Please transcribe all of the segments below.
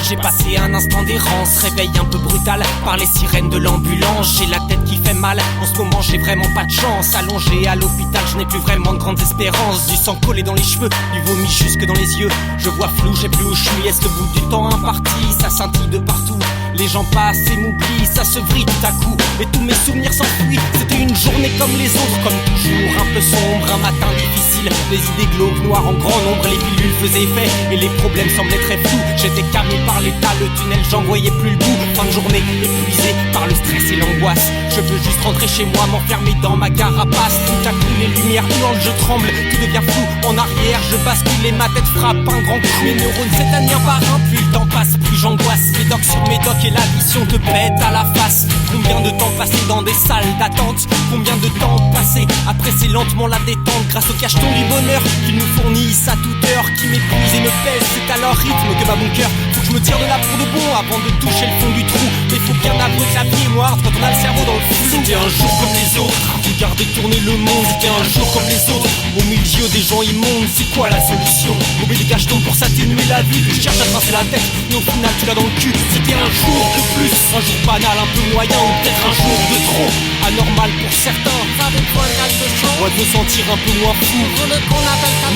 J'ai passé un instant d'errance, réveil un peu brutal par les sirènes de l'ambulance. J'ai la tête qui fait mal, en ce moment j'ai vraiment pas de chance. Allongé à l'hôpital, je n'ai plus vraiment de grandes espérances. Du sang collé dans les cheveux, du vomi jusque dans les yeux. Je vois flou, je sais plus où je suis, est-ce le bout du temps imparti? Ça scintille de partout, les gens passent et m'oublient. Ça se vrille tout à coup, et tous mes souvenirs s'enfuient. C'était une journée comme les autres, comme toujours, un peu sombre, un matin difficile. Les idées glauques, noires en grand nombre, les pilules faisaient effet et les problèmes semblaient très flous. J'étais calmé par l'état, le tunnel, j'en voyais plus le bout. Fin de journée, épuisé par le stress et l'angoisse. Je veux juste rentrer chez moi, m'enfermer dans ma carapace. Tout à coup, les lumières hurlent, je tremble, tout devient flou. En arrière, je bascule et ma tête frappe un grand coup. Mes neurones s'éteignent un par un, plus le temps passe, plus j'angoisse. Médoc sur médoc et l'addition te pète à la face. Combien de temps passé dans des salles d'attente? Combien de temps passé à presser lentement la détente grâce au cacheton du bonheur qu'ils nous fournissent à toute heure, qui m'épuise et me pèse. C'est à leur rythme que bat mon cœur. Faut que je me tire de là pour de bon avant de toucher le fond du trou. Mais faut bien avouer que la vie est moite quand on a le cerveau dans le flou. C'était un jour comme les autres, regardez tourner le monde. C'était un jour comme les autres, au milieu des gens immondes. C'est quoi la solution? Trouver des cachetons pour s'atténuer la vue. Tu cherches à tracer la tête, mais au final tu l'as dans le cul. C'était un jour de plus, un jour banal, un peu moyen, ou peut-être un jour de trop. Anormal pour certains, ça dépend quelque chose. Moi de me sentir un peu moins fou.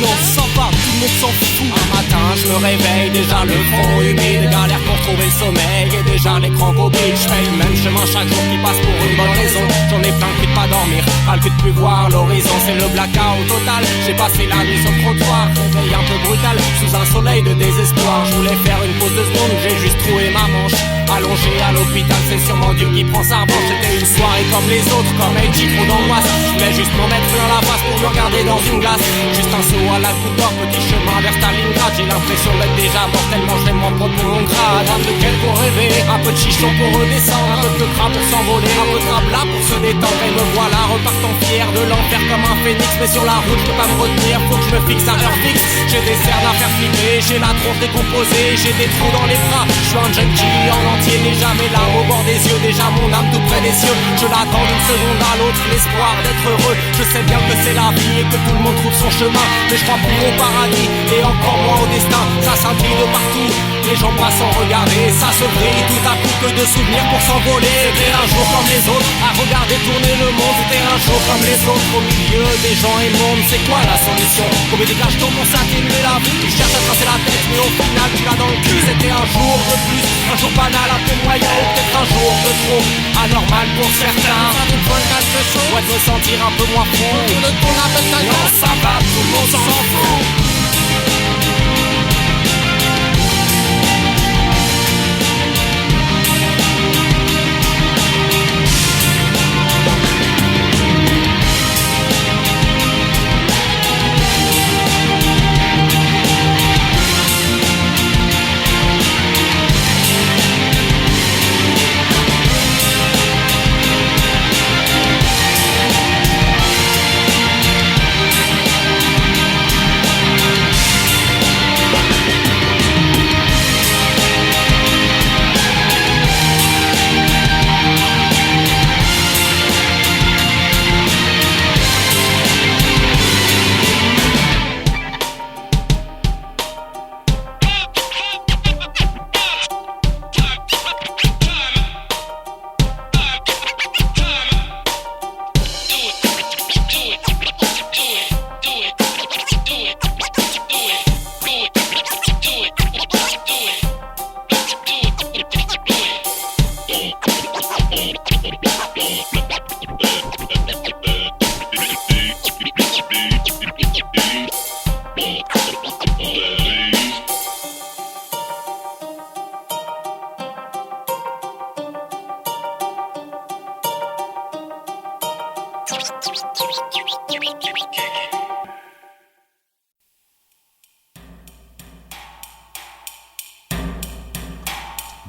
Non, ça va, tout le monde s'en fout. Un matin je me réveille, déjà le front humide, galère pour trouver le sommeil et déjà l'écran mobile. Je fais le même chemin chaque jour qui passe pour une bonne raison. J'en ai plein le cul de pas dormir, pas le cul de plus voir l'horizon. C'est le blackout total, j'ai passé la nuit sur le trottoir. Réveil un peu brutal, sous un soleil de désespoir. Je voulais faire une pause de seconde, j'ai juste troué ma manche. Allongé à l'hôpital, c'est sûrement Dieu qui prend sa revanche. C'était une soirée comme les autres, comme Eddie, trop d'angoisse. Je voulais juste m'en mettre plein la face pour me regarder dans une glace. Juste un saut à la coupe d'or, petit chemin vers Stalingrad. J'ai l'impression d'être déjà mort tellement je vais m'en prendre pour mon grade. Un de quel pour rêver, un peu de chichon pour redescendre, un peu de crabe pour s'envoler, un peu de blabla pour se détendre. Et me voilà repartant fier de l'enfer comme un phénix. Mais sur la route je peux pas me retenir, faut que je me fixe à heure fixe. J'ai des cernes à faire flipper, j'ai la tronche décomposée, j'ai des trous dans les bras. Je suis un junkie en entier, déjà mes larmes au bord des yeux, déjà mon âme tout près des cieux. Je l'attends d'une seconde à l'autre, l'espoir d'être heureux. Je sais bien que c'est la vie et que tout le monde trouve son chemin, mais je crois plus au paradis et encore moins au destin. Ça scintille de partout, les gens passent sans regarder. Ça se brille tout à coup que de souvenirs pour s'envoler. C'était un jour comme les autres, à regarder tourner le monde. C'était un jour comme les autres, au milieu des gens immondes. C'est quoi la solution? Trouver des cachetons pour s'atténuer la vue. Tu cherches à tracer la tête, mais au final tu l'as dans le cul. C'était un jour de plus, un jour banal, un peu moyen, ou peut-être un jour de trop. Anormal pour certains, ça nous prend quelque chose. Ouais, de me sentir un peu moins fou. Non, ça va, tout le monde s'en fout.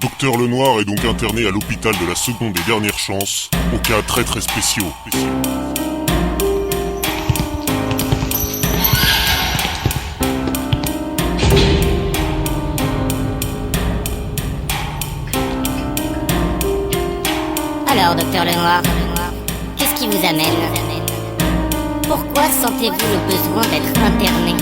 Docteur Lenoir est donc interné à l'hôpital de la seconde et dernière chance, au cas très très spéciaux. Alors, docteur Lenoir, qu'est-ce qui vous amène? Pourquoi sentez-vous le besoin d'être interné?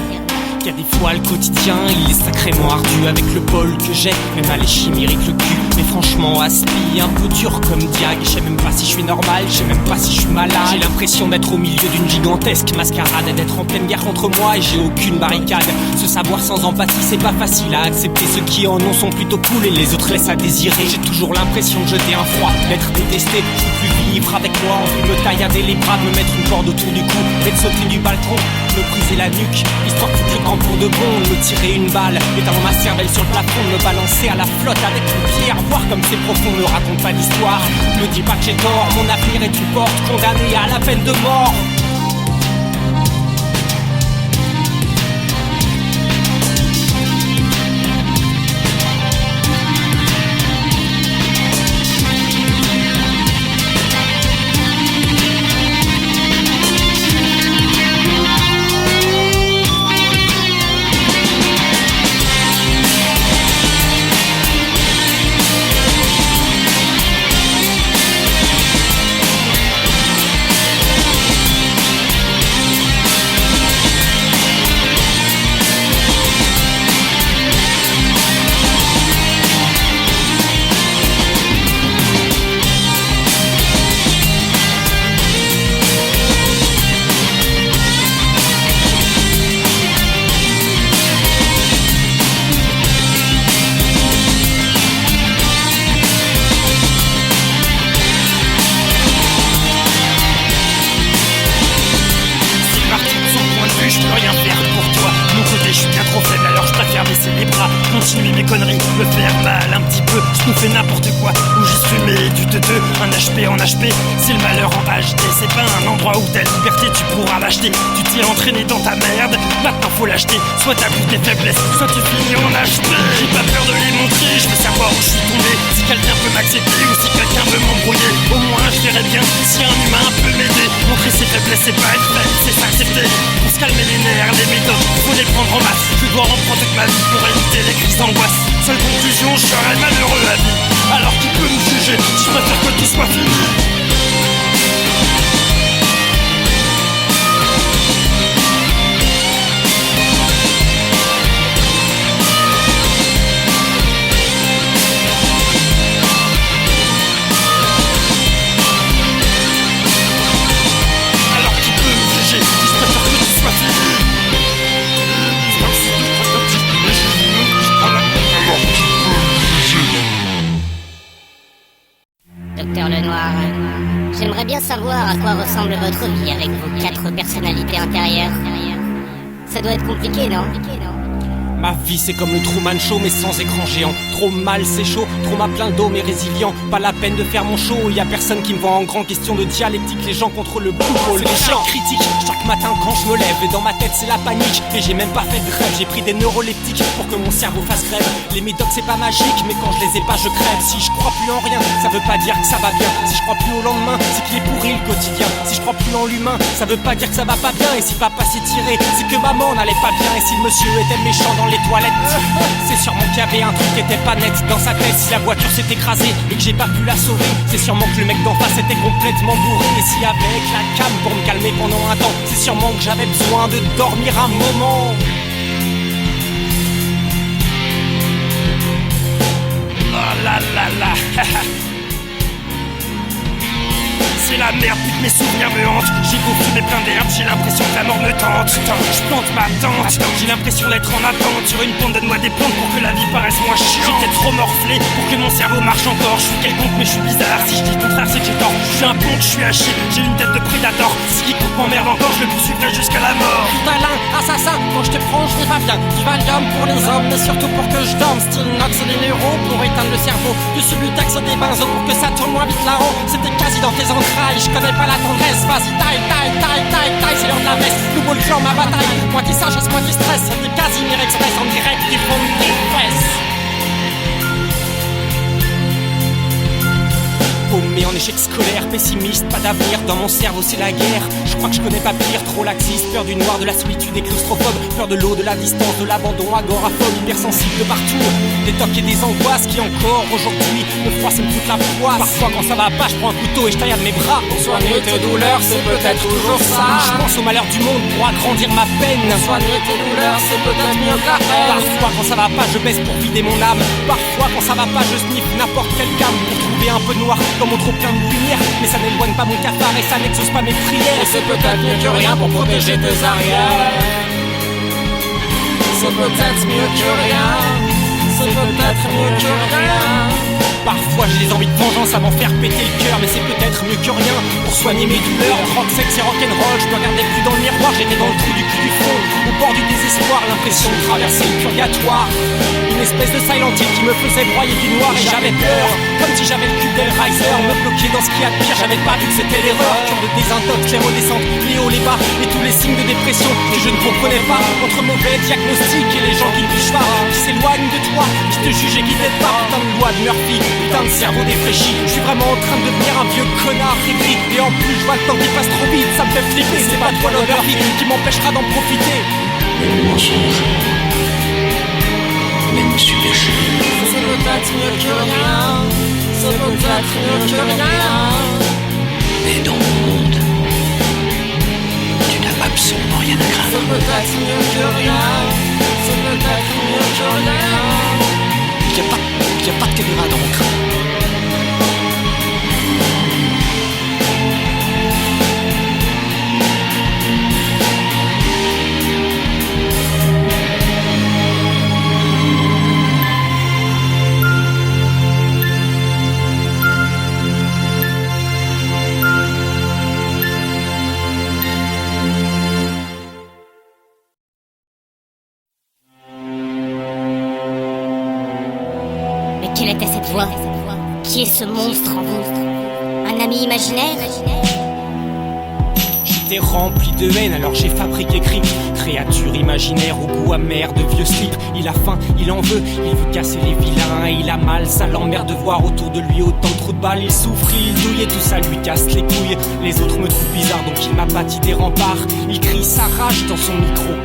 y a des fois le quotidien, il est sacrément ardu avec le bol que j'ai. Même à les chimérique le cul, mais franchement aspi, un peu dur comme diag. Je sais même pas si je suis normal, je sais même pas si je suis malade. J'ai l'impression d'être au milieu d'une gigantesque mascarade, d'être en pleine guerre contre moi et j'ai aucune barricade. Se savoir sans empathie, c'est pas facile à accepter. Ceux qui en ont sont plutôt cool et les autres laissent à désirer. J'ai toujours l'impression de jeter un froid, d'être détesté. Je peux plus vivre avec moi, envie de me taillader les bras, de me mettre une corde autour du cou et de sauter du balcon, me briser la nuque, histoire de foutre le camp pour de bon, de me tirer une balle, étalant ma cervelle sur le plafond, de me balancer à la flotte avec une pierre, voir comme c'est profond, ne raconte pas d'histoire, me dis pas que j'ai tort, mon avenir est une porte, condamnée à la peine de mort. Je peux rien faire pour toi. De mon côté, je suis bien trop faible, alors je préfère baisser les bras. Continuer mes conneries, me faire mal un petit peu. Je nous fais n'importe quoi, ou juste fumer du teuteux. Un HP en HP, c'est le malheur en HD. C'est pas un endroit où ta liberté tu pourras l'acheter. Tu t'es entraîné dans ta merde, maintenant faut l'acheter. Soit t'as plus tes faiblesses, soit tu finis en HP. J'ai pas peur de les montrer, je veux savoir où je suis tombé. Si quelqu'un peut m'accepter ou si quelqu'un veut m'embrouiller, au moins je verrai bien si un humain peut m'aider. Montrer ses faiblesses, c'est pas être faible, c'est s'accepter. Pour se calmer les nerfs, les méthodes, faut les prendre en masse. Je dois reprendre toute ma vie pour éviter les crises d'angoisse. Seule conclusion, je serai malheureux à vie. Alors qui peut me juger, je préfère que tout soit fini. Docteur Lenoir, j'aimerais bien savoir à quoi ressemble votre vie avec vos 4 personnalités intérieures. Ça doit être compliqué, non? Ma vie c'est comme le Truman Show mais sans écran géant. Trop mal c'est chaud, trop ma plein d'eau mais résilient. Pas la peine de faire mon show, y a personne qui me voit en grand. Question de dialectique, les gens contre le boulot. Les gens critiques, chaque matin quand je me lève. Et dans ma tête c'est la panique, et j'ai même pas fait de rêve. J'ai pris des neuroleptiques pour que mon cerveau fasse grève. Les médocs c'est pas magique, mais quand je les ai pas je crève. Si je crois plus en rien, ça veut pas dire que ça va bien. Si je crois plus au lendemain, c'est qu'il est pourri le quotidien. Si je crois plus en l'humain, ça veut pas dire que ça va pas bien. Et si papa s'est tiré, c'est que maman n'allait pas bien. Et si le monsieur était méchant dans les toilettes, c'est sûrement qu'il y avait un truc qui était pas net dans sa tête. Si la voiture s'est écrasée et que j'ai pas pu la sauver, c'est sûrement que le mec d'en face était complètement bourré. Et si avec la cam pour me calmer pendant un temps, c'est sûrement que j'avais besoin de dormir un moment. Oh là là là. C'est la merde, toutes mes souvenirs me hantent. J'ai beau fumer plein d'herbes, j'ai l'impression que la mort me tente. Je plante ma tente, j'ai l'impression d'être en attente sur une pente de noix des plantes pour que la vie paraisse moins chiante. J'ai peut-être trop morflé pour que mon cerveau marche encore. Je suis quelconque mais je suis bizarre, si je dis le contraire c'est que j'ai tort. Je suis un pont, je suis haché, j'ai une tête de prédateur. Si quiconque m'emmerde encore, je le poursuivrai jusqu'à la mort. Talent, assassin, quand je te prends je n'ai pas bien. Du Valium pour les hommes, mais surtout pour que je dorme. Style Nox et les neuros pour éteindre le cerveau. Du Subutex et des benzos pour que ça tourne moins vite là-haut. C'était quasi dans tes entrailles. Je connais pas la tendresse, vas-y taille, c'est l'heure de la messe. Nouveau le clan, ma bataille, moi qui sagesse, moi qui stresse. C'était Casimir Express en direct du fond de tes fesses. Paumé en échec scolaire, pessimiste, pas d'avenir. Dans mon cerveau c'est la guerre. Je crois que je connais pas pire, trop laxiste. Peur du noir, de la solitude et claustrophobe. Peur de l'eau, de la distance, de l'abandon, agoraphobe. Hypersensible de partout. Des tocs et des angoisses qui encore aujourd'hui me froissent, me foutent la poisse. Parfois quand ça va pas, je prends un couteau et je taille à mes bras. Pour soigner tes douleurs, c'est peut-être toujours ça. Je pense au malheur du monde pour agrandir ma peine. Pour soigner tes douleurs, c'est peut-être mieux que la haine. Parfois quand ça va pas, je baisse pour vider mon âme. Parfois quand ça va pas, je sniffe n'importe quelle gamme pour trouver un peu de noir dans mon trop plein de lumière. Mais ça n'éloigne pas mon cafard et ça n'exauce pas mes prières. Et c'est peut-être mieux que rien pour protéger tes arrières. C'est peut-être mieux que rien. C'est peut-être mieux que rien. Parfois j'ai des envies de vengeance à m'en faire péter le cœur. Mais c'est peut-être mieux que rien pour soigner mes douleurs. Rock, sexe et rock'n'roll, je me regardais plus dans le miroir. J'étais dans le trou du cul du fond, au bord du désespoir. L'impression de traverser le purgatoire. Une espèce de Silent Hill qui me faisait broyer du noir. Et j'avais peur, comme si j'avais le cul d'Hellraiser. Me bloquer dans ce qu'il y a de pire, j'avais pas vu que c'était l'erreur. Cœur de désintox, les redescentes, les hauts, les bas. Et tous les signes de dépression que je ne comprenais pas. Entre mauvais diagnostics et les gens qui ne touchent pas, qui s'éloignent de toi, qui te jugent et qui t'aident pas. Putain de loi de Murphy, putain de cerveau défraîchi. Je suis vraiment en train de devenir un vieux connard aigri. Et en plus je vois le temps qui passe trop vite, ça me fait flipper. C'est pas toi l'Overvie qui m'empêchera d'en profiter. Et le mensonge, même super chelou. C'est peut-être mieux que rien. C'est peut-être mieux que rien. Mais dans mon monde, tu n'as absolument rien à craindre. C'est peut-être mieux que rien. C'est peut-être mieux que rien. Il n'y a pas de caméra dans mon crâne. Quelle était cette voix? Qui est ce monstre en vous? Un ami imaginaire? J'étais rempli de haine, alors j'ai fabriqué Creep. Créature imaginaire au goût amer de vieux slip. Il a faim, il en veut, il veut casser les vilains. Et il a mal, ça l'emmerde de voir autour de lui autant de trous de balles. Il souffre, il douille et tout ça lui casse les couilles. Les autres me trouvent bizarre, donc il m'a bâti des remparts. Il crie sa rage dans son micro.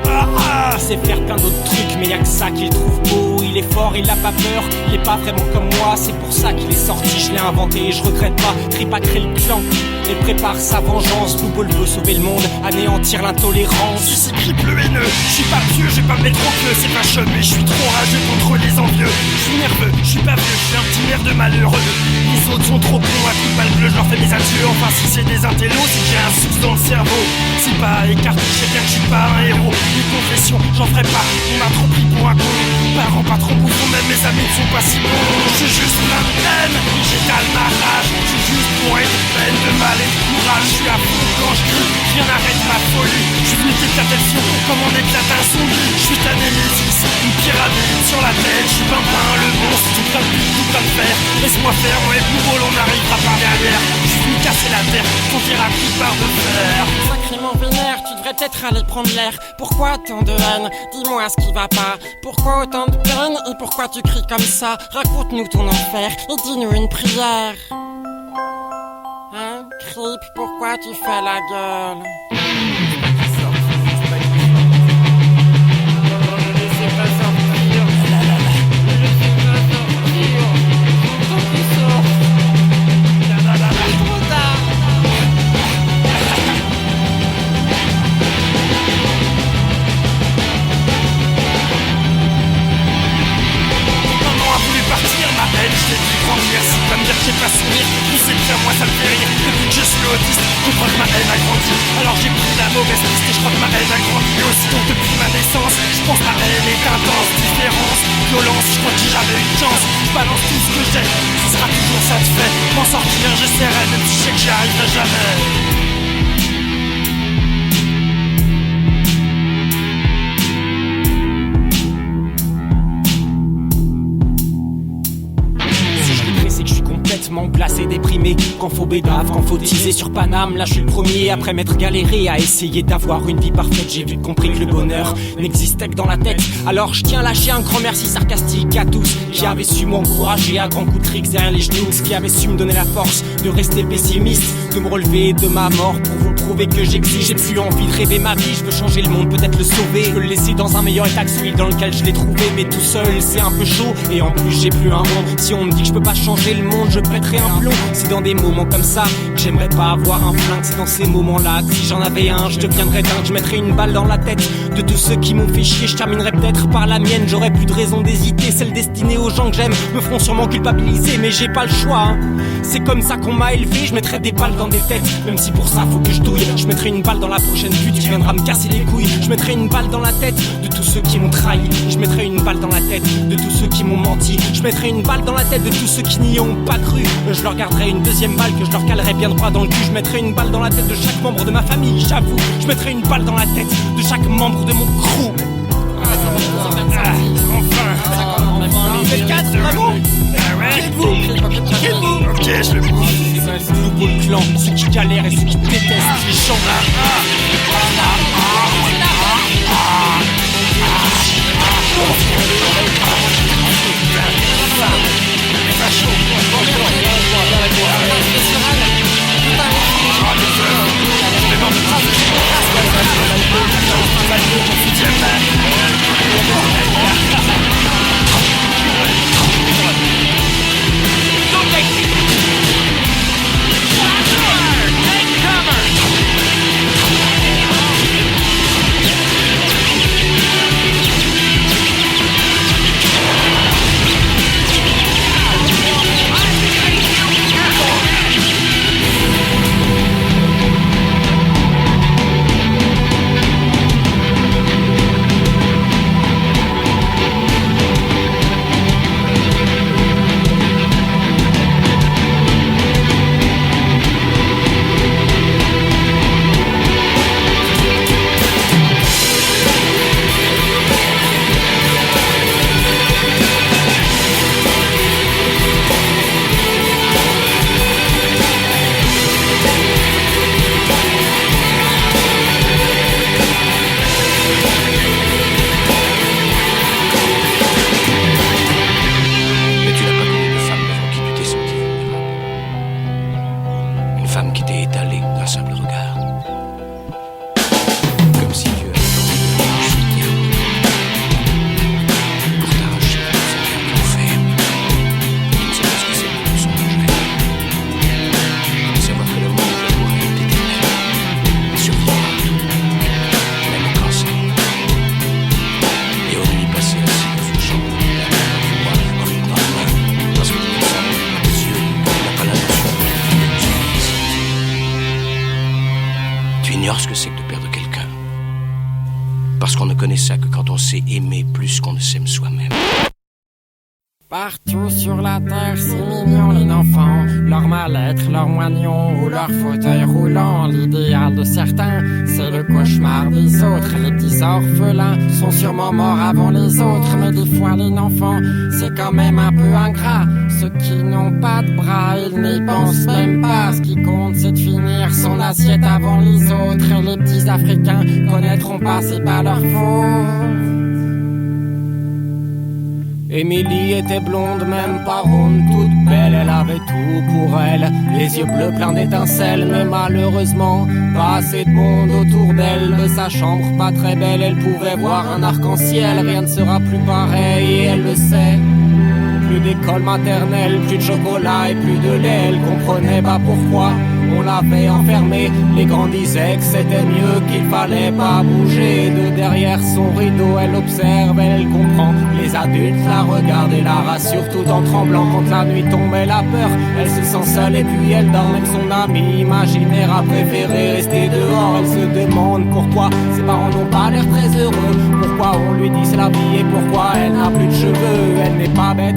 Il sait faire plein d'autres trucs, mais y'a que ça qu'il trouve beau. Il est fort, il a pas peur, il est pas vraiment comme moi. C'est pour ça qu'il est sorti, je l'ai inventé et je regrette pas. Creep a créé le clan et prépare sa vengeance. Bouboule veut sauver le monde, anéantir l'intolérance. Ici Creep le haineux, je suis pas vieux, j'ai pas me mettre au queue, c'est pas chum, mais je suis trop rageux contre les envieux. Je suis nerveux, je suis pas vieux, je suis un petit maire de malheureux. Les autres sont trop cons, à coup de balle bleue, je leur fais mes adieux. Enfin si c'est des intellos, c'est que j'ai un souci dans le cerveau. C'est pas écarté, je sais bien que je suis pas un héros. Une confession, j'en ferai pas, on m'a trop pris pour un con. Parents pas trop bouffons, même mes amis ne sont pas si bons. Je suis juste plein de haine, j'étale ma rage. Je suis juste pour être pleine de mal et de courage. Je suis à fond quand je crie, rien n'arrête ma folie. Je suis une éclatation, comme on éclate un zombie. Je suis ta Némésis, une pyramide sur la tête. Je suis Pimpin, le monstre, tout plein de but, tout plein de fer. Laisse-moi faire, moi et plus on arrivera par derrière. Je suis venu casser la terre, ton à coup de barre de fer. Sacrément vénère, tu devrais peut-être aller prendre l'air. Pourquoi tant de haine? Dis-moi ce qui va pas. Pourquoi autant de peine et pourquoi tu cries comme ça? Raconte-nous ton enfer et dis-nous une prière. Hein, Creep, pourquoi tu fais la gueule? Merci de me dire que j'ai pas sourire. Tu sais bien, moi ça me fait rire. Depuis que je suis autiste, je crois que ma haine a grandi. Alors j'ai pris la mauvaise piste et je crois que ma haine a grandi aussi. Donc depuis ma naissance, je pense que ma haine est intense. Différence, violence, je crois que j'ai jamais eu de chance. Je balance tout ce que j'ai, ce sera toujours satisfait. M'en sortir, j'essaierai, même si je sais que j'y arriverai jamais. Blasé, déprimé, aimé. Quand faut bédave, quand faut teaser sur Paname, là je suis le premier après m'être galéré à essayer d'avoir une vie parfaite. J'ai vite compris que le bonheur n'existait que dans la tête. Alors je tiens à lâcher un grand merci sarcastique à tous qui avaient su m'encourager à grands coups de tricks derrière les genoux, qui avaient su me donner la force de rester pessimiste, de me relever de ma mort pour vous prouver que j'existe. J'ai plus envie de rêver ma vie, je veux changer le monde, peut-être le sauver. Je veux le laisser dans un meilleur état que celui dans lequel je l'ai trouvé. Mais tout seul c'est un peu chaud et en plus j'ai plus un rond. Si on me dit que je peux pas changer le monde, je pèterai un plomb. C'est dans des moments comme ça que j'aimerais pas avoir un flingue. C'est dans ces moments-là que si j'en avais un, je deviendrais dingue. Je mettrais une balle dans la tête de tous ceux qui m'ont fait chier. Je terminerais peut-être par la mienne, j'aurais plus de raison d'hésiter. Celle destinée aux gens que j'aime me feront sûrement culpabiliser, mais j'ai pas le choix hein. C'est comme ça qu'on m'a élevé, je mettrais des balles dans des têtes. Même si pour ça faut que je douille, je mettrais une balle dans la prochaine pute qui viendra me casser les couilles. Je mettrais une balle dans la tête de tous ceux qui m'ont trahi. Je mettrais une balle dans la tête de tous ceux qui m'ont menti. Je mettrais une balle dans la tête de tous ceux qui n'y ont pas cru. Je leur garderais une deuxième balle que je leur calerais bien droit dans le cul. Je mettrais une balle dans la tête de chaque membre de ma famille, j'avoue. Je mettrais une balle dans la tête de chaque membre de mon crew. Enfin, le 4, bravo. Quittez-vous. Ok, je le prends. C'est le nouveau clan, ceux qui galèrent et ceux qui détestent les gens. Ce que c'est que de perdre quelqu'un. Parce qu'on ne connaît ça que quand on sait aimer plus qu'on ne s'aime soi-même. Partout sur la terre, c'est mignon les enfants. Leur mal-être, leur moignon ou leur fauteuil roulant. L'idéal de certains, c'est le cauchemar des autres. Les petits orphelins sont sûrement morts avant les autres. Mais des fois les enfants, c'est quand même un peu ingrat. Ceux qui n'ont pas de bras, ils n'y pensent même pas. Ce qui compte, c'est de finir son assiette avant les autres. Et les petits Africains connaîtront pas, c'est pas leur faute. Émilie était blonde, même pas ronde, toute belle, elle avait tout pour elle. Les yeux bleus pleins d'étincelles, mais malheureusement, pas assez de monde autour d'elle. De sa chambre pas très belle, elle pouvait voir un arc-en-ciel. Rien ne sera plus pareil, et elle le sait. Plus d'école maternelle, plus de chocolat et plus de lait. Elle comprenait pas pourquoi on l'avait enfermée. Les grands disaient que c'était mieux, qu'il fallait pas bouger. De derrière son rideau, elle observe, elle comprend. Les adultes la regardent et la rassurent tout en tremblant. Quand la nuit tombe, elle a peur, elle se sent seule et puis elle dort. Même son ami imaginaire a préféré rester dehors. Elle se demande pourquoi ses parents n'ont pas l'air très heureux. Pourquoi on lui dit c'est la vie et pourquoi elle n'a plus de cheveux. Elle n'est pas bête,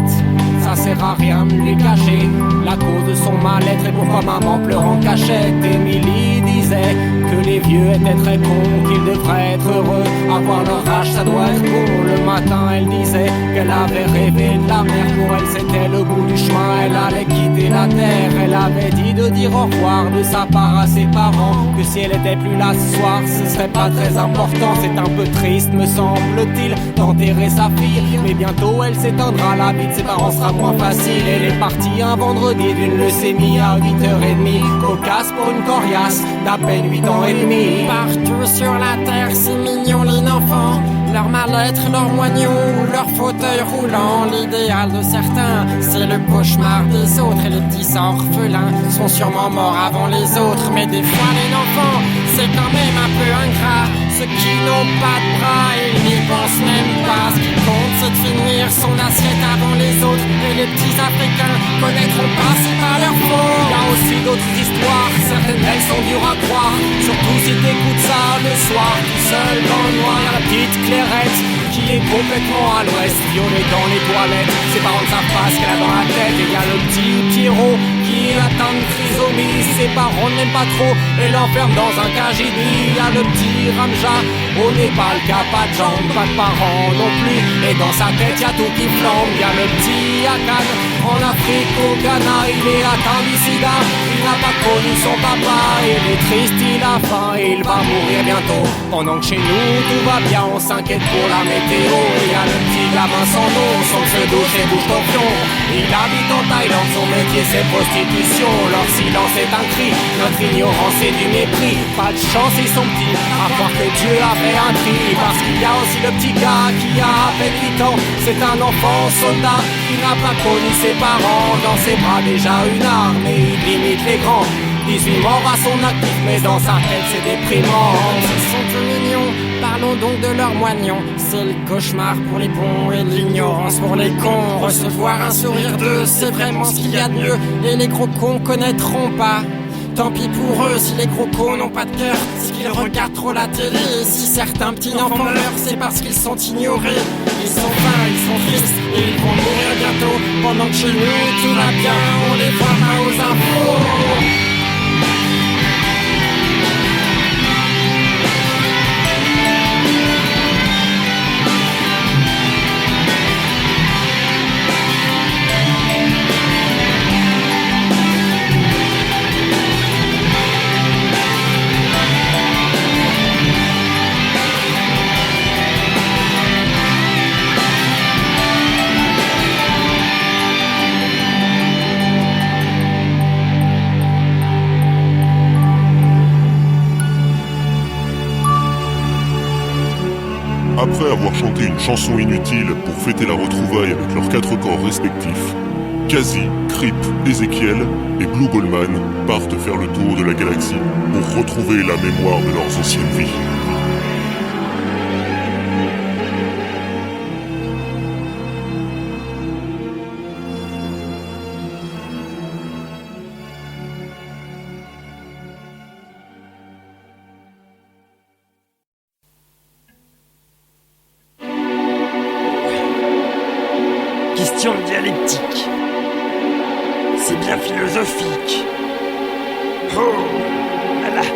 ça sert à rien de lui cacher la cause de son mal-être et pourquoi maman pleure en cachette. Émilie disait que les vieux étaient très cons, qu'ils devraient être heureux. Avoir leur âge, ça doit être bon. Le matin, elle disait qu'elle avait rêvé de la mer. Pour elle, c'était le bout du chemin, elle allait quitter la terre. Elle avait dit de dire au revoir de sa part à ses parents, que si elle était plus là ce soir, ce serait pas très important. C'est un peu triste, me semble-t-il, d'enterrer sa fille, mais bientôt elle s'éteindra, la vie de ses parents sera moins facile. Elle est partie un vendredi d'une leucémie à 8h30, cocasse pour une coriace d'à peine 8 ans et demi. Partout sur la terre, c'est mignon les enfants, leur mal-être, leur moignon, leur fauteuil roulant. L'idéal de certains, c'est le cauchemar des autres, et les petits orphelins sont sûrement morts avant les autres. Mais des fois les enfants, c'est quand même un peu ingrat. Ceux qui n'ont pas de bras, ils n'y pensent même pas. Ce qui compte, c'est de finir son assiette avant les autres. Et les petits Africains connaîtront pas c'est pas leur faute. Il y a aussi d'autres histoires, certaines elles sont dures à croire. Surtout si t'écoutes ça le soir, tout seul dans le noir. La petite Clairette qui est complètement à l'ouest, violée dans les toilettes. Ses parents ne savent pas ce qu'elle a dans la tête. Et il y a le petit Pierrot qui est atteint de trisomie. Ses parents ne l'aiment pas trop et l'enferment dans un cagini. Il y a le petit Ramja au Népal qui a pas de jambes, pas de parents non plus. Et dans sa tête y a tout qui flambe. Il y a le petit Akan en Afrique, au Ghana. Il est atteint du sida, il n'a pas connu son papa. Il est triste, il a faim, il va mourir bientôt. Pendant que chez nous tout va bien, on s'inquiète pour la météo. Il y a le petit gamin sans nom, son pseudo chez Bouche Torpion. Il habite en Thaïlande, son métier c'est prostitution. Leur silence est un cri, notre ignorance est du mépris. Pas de chance ils sont petits, à croire que Dieu a fait un tri. Parce qu'il y a aussi le petit gars qui a à peine 8 ans. C'est un enfant soldat qui n'a pas connu ses parents. Dans ses bras déjà une arme et il limite les grands. 18 morts à son actif, mais dans sa tête c'est déprimant. Ils sont tout mignons, parlons donc de leurs moignons. C'est le cauchemar pour les bons et l'ignorance pour les cons. Recevoir un sourire d'eux, c'est vraiment ce qu'il y a de mieux. Et les gros cons connaîtront pas. Tant pis pour eux si les gros cons n'ont pas de cœur, c'est qu'ils regardent trop la télé. Et si certains petits enfants meurent, c'est parce qu'ils sont ignorés. Ils sont fins, ils sont tristes et ils vont mourir bientôt. Pendant que chez nous tout va bien, on les voit pas aux infos. Après avoir chanté une chanson inutile pour fêter la retrouvaille avec leurs 4 corps respectifs, Kazi, Krip, Ezekiel et Blue Goldman partent faire le tour de la galaxie pour retrouver la mémoire de leurs anciennes vies. Question dialectique. C'est bien philosophique. Oh là là.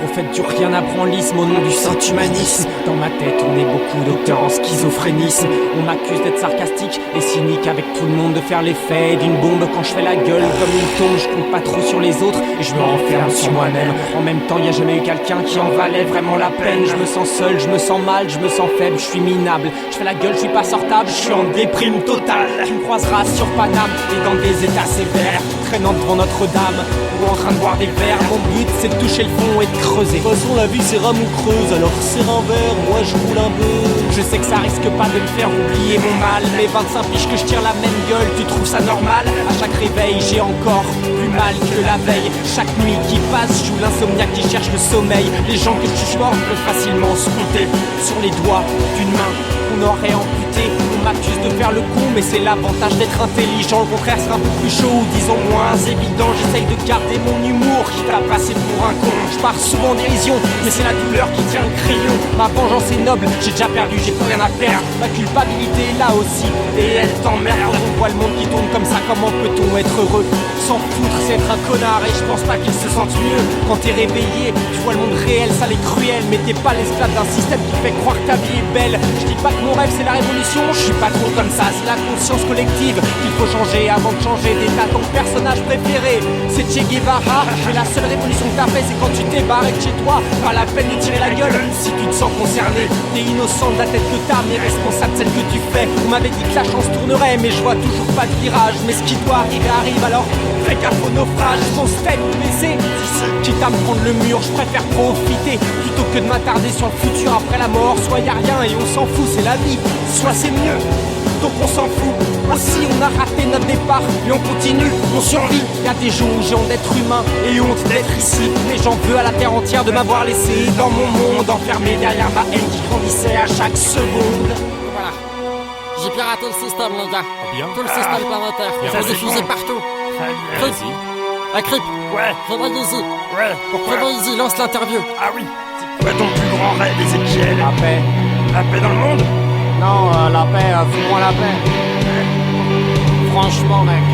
Prophète du rien apprend-lisme au nom du saint humanisme. Dans ma tête on est beaucoup docteurs en schizophrénisme. On m'accuse d'être sarcastique et cynique avec tout le monde, de faire l'effet d'une bombe quand je fais la gueule comme une tombe. Je compte pas trop sur les autres et je me renferme sur moi-même. En même temps y a jamais eu quelqu'un qui en valait vraiment la peine. Je me sens seul, je me sens mal, je me sens faible, je suis minable. Je fais la gueule, je suis pas sortable, je suis en déprime totale. Tu me croiseras sur Paname et dans des états sévères, traînant devant Notre-Dame ou en train de boire des verres. Mon but c'est de toucher le fond et de creuser. De toute façon la vie c'est rame ou creuse, alors serre un verre, moi je roule un peu. Je sais que ça risque pas de me faire oublier mon mal, mais 25 piges que je tire la même gueule, tu trouves ça normal? À chaque réveil j'ai encore plus mal que la veille. Chaque nuit qui passe, je joue l'insomniaque qui cherche le sommeil. Les gens que je supporte peuvent facilement se compter sur les doigts d'une main qu'on aurait amputée. On m'accuse de faire le coup, mais c'est l'avantage d'être intelligent. Le contraire sera un peu plus chaud, ou disons moins évident. J'essaye de garder mon humour, quitte à passer pour un con. Je pars souvent en dérision, mais c'est la douleur qui tient le crayon. Ma vengeance est noble, j'ai déjà perdu, j'ai plus rien à perdre. Ma culpabilité est là aussi, et elle t'emmerde. On voit le monde qui tourne comme ça, comment peut-on être heureux? S'en foutre, c'est être un connard, et je pense pas qu'ils se sentent mieux. Quand t'es réveillé, tu vois le monde réel, ça l'est cruel, mais t'es pas l'esclave d'un système qui fait croire que ta vie est belle. Je dis pas que mon rêve c'est la révolution, je suis pas trop comme ça, c'est la conscience collective qu'il faut changer avant de changer d'état. Ton personnage préféré, c'est Che Guevara, mais la seule révolution que t'as fait, c'est quand tu t'es barré de chez toi. Pas la peine de tirer la gueule si tu te sens concerné. T'es innocent de la tête que t'as, mais responsable de celle que tu fais. On m'avait dit que la chance tournerait, mais je vois toujours pas de virage. Mais ce qui doit arriver arrive, alors fais gaffe au naufrage. Ton step baissé, quitte à me prendre le mur, je préfère profiter plutôt que de m'attarder sur le futur après la mort. Soit y a rien et on s'en fout, c'est la vie, soit c'est mieux, donc on s'en fout. Aussi on a raté notre départ, mais on continue, on survit. Y'a des jours où j'ai honte d'être humain et honte d'être ici. Mais j'en veux à la terre entière de m'avoir laissé dans mon monde enfermé derrière ma haine qui grandissait à chaque seconde. Voilà. J'ai piraté le système, les gars. Bien. Tout le système planétaire. Bien, Faut c'est diffuser bon. partout. Vas-y. Crip, Ouais. Frédéric Easy. Ouais. Pourquoi? Frédéric Easy, lance l'interview. Ah oui. C'est quoi ton plus grand rêve, Ézéchiel? La paix. La paix dans le monde? Non, la paix, fous-moi la paix. Franchement, mec.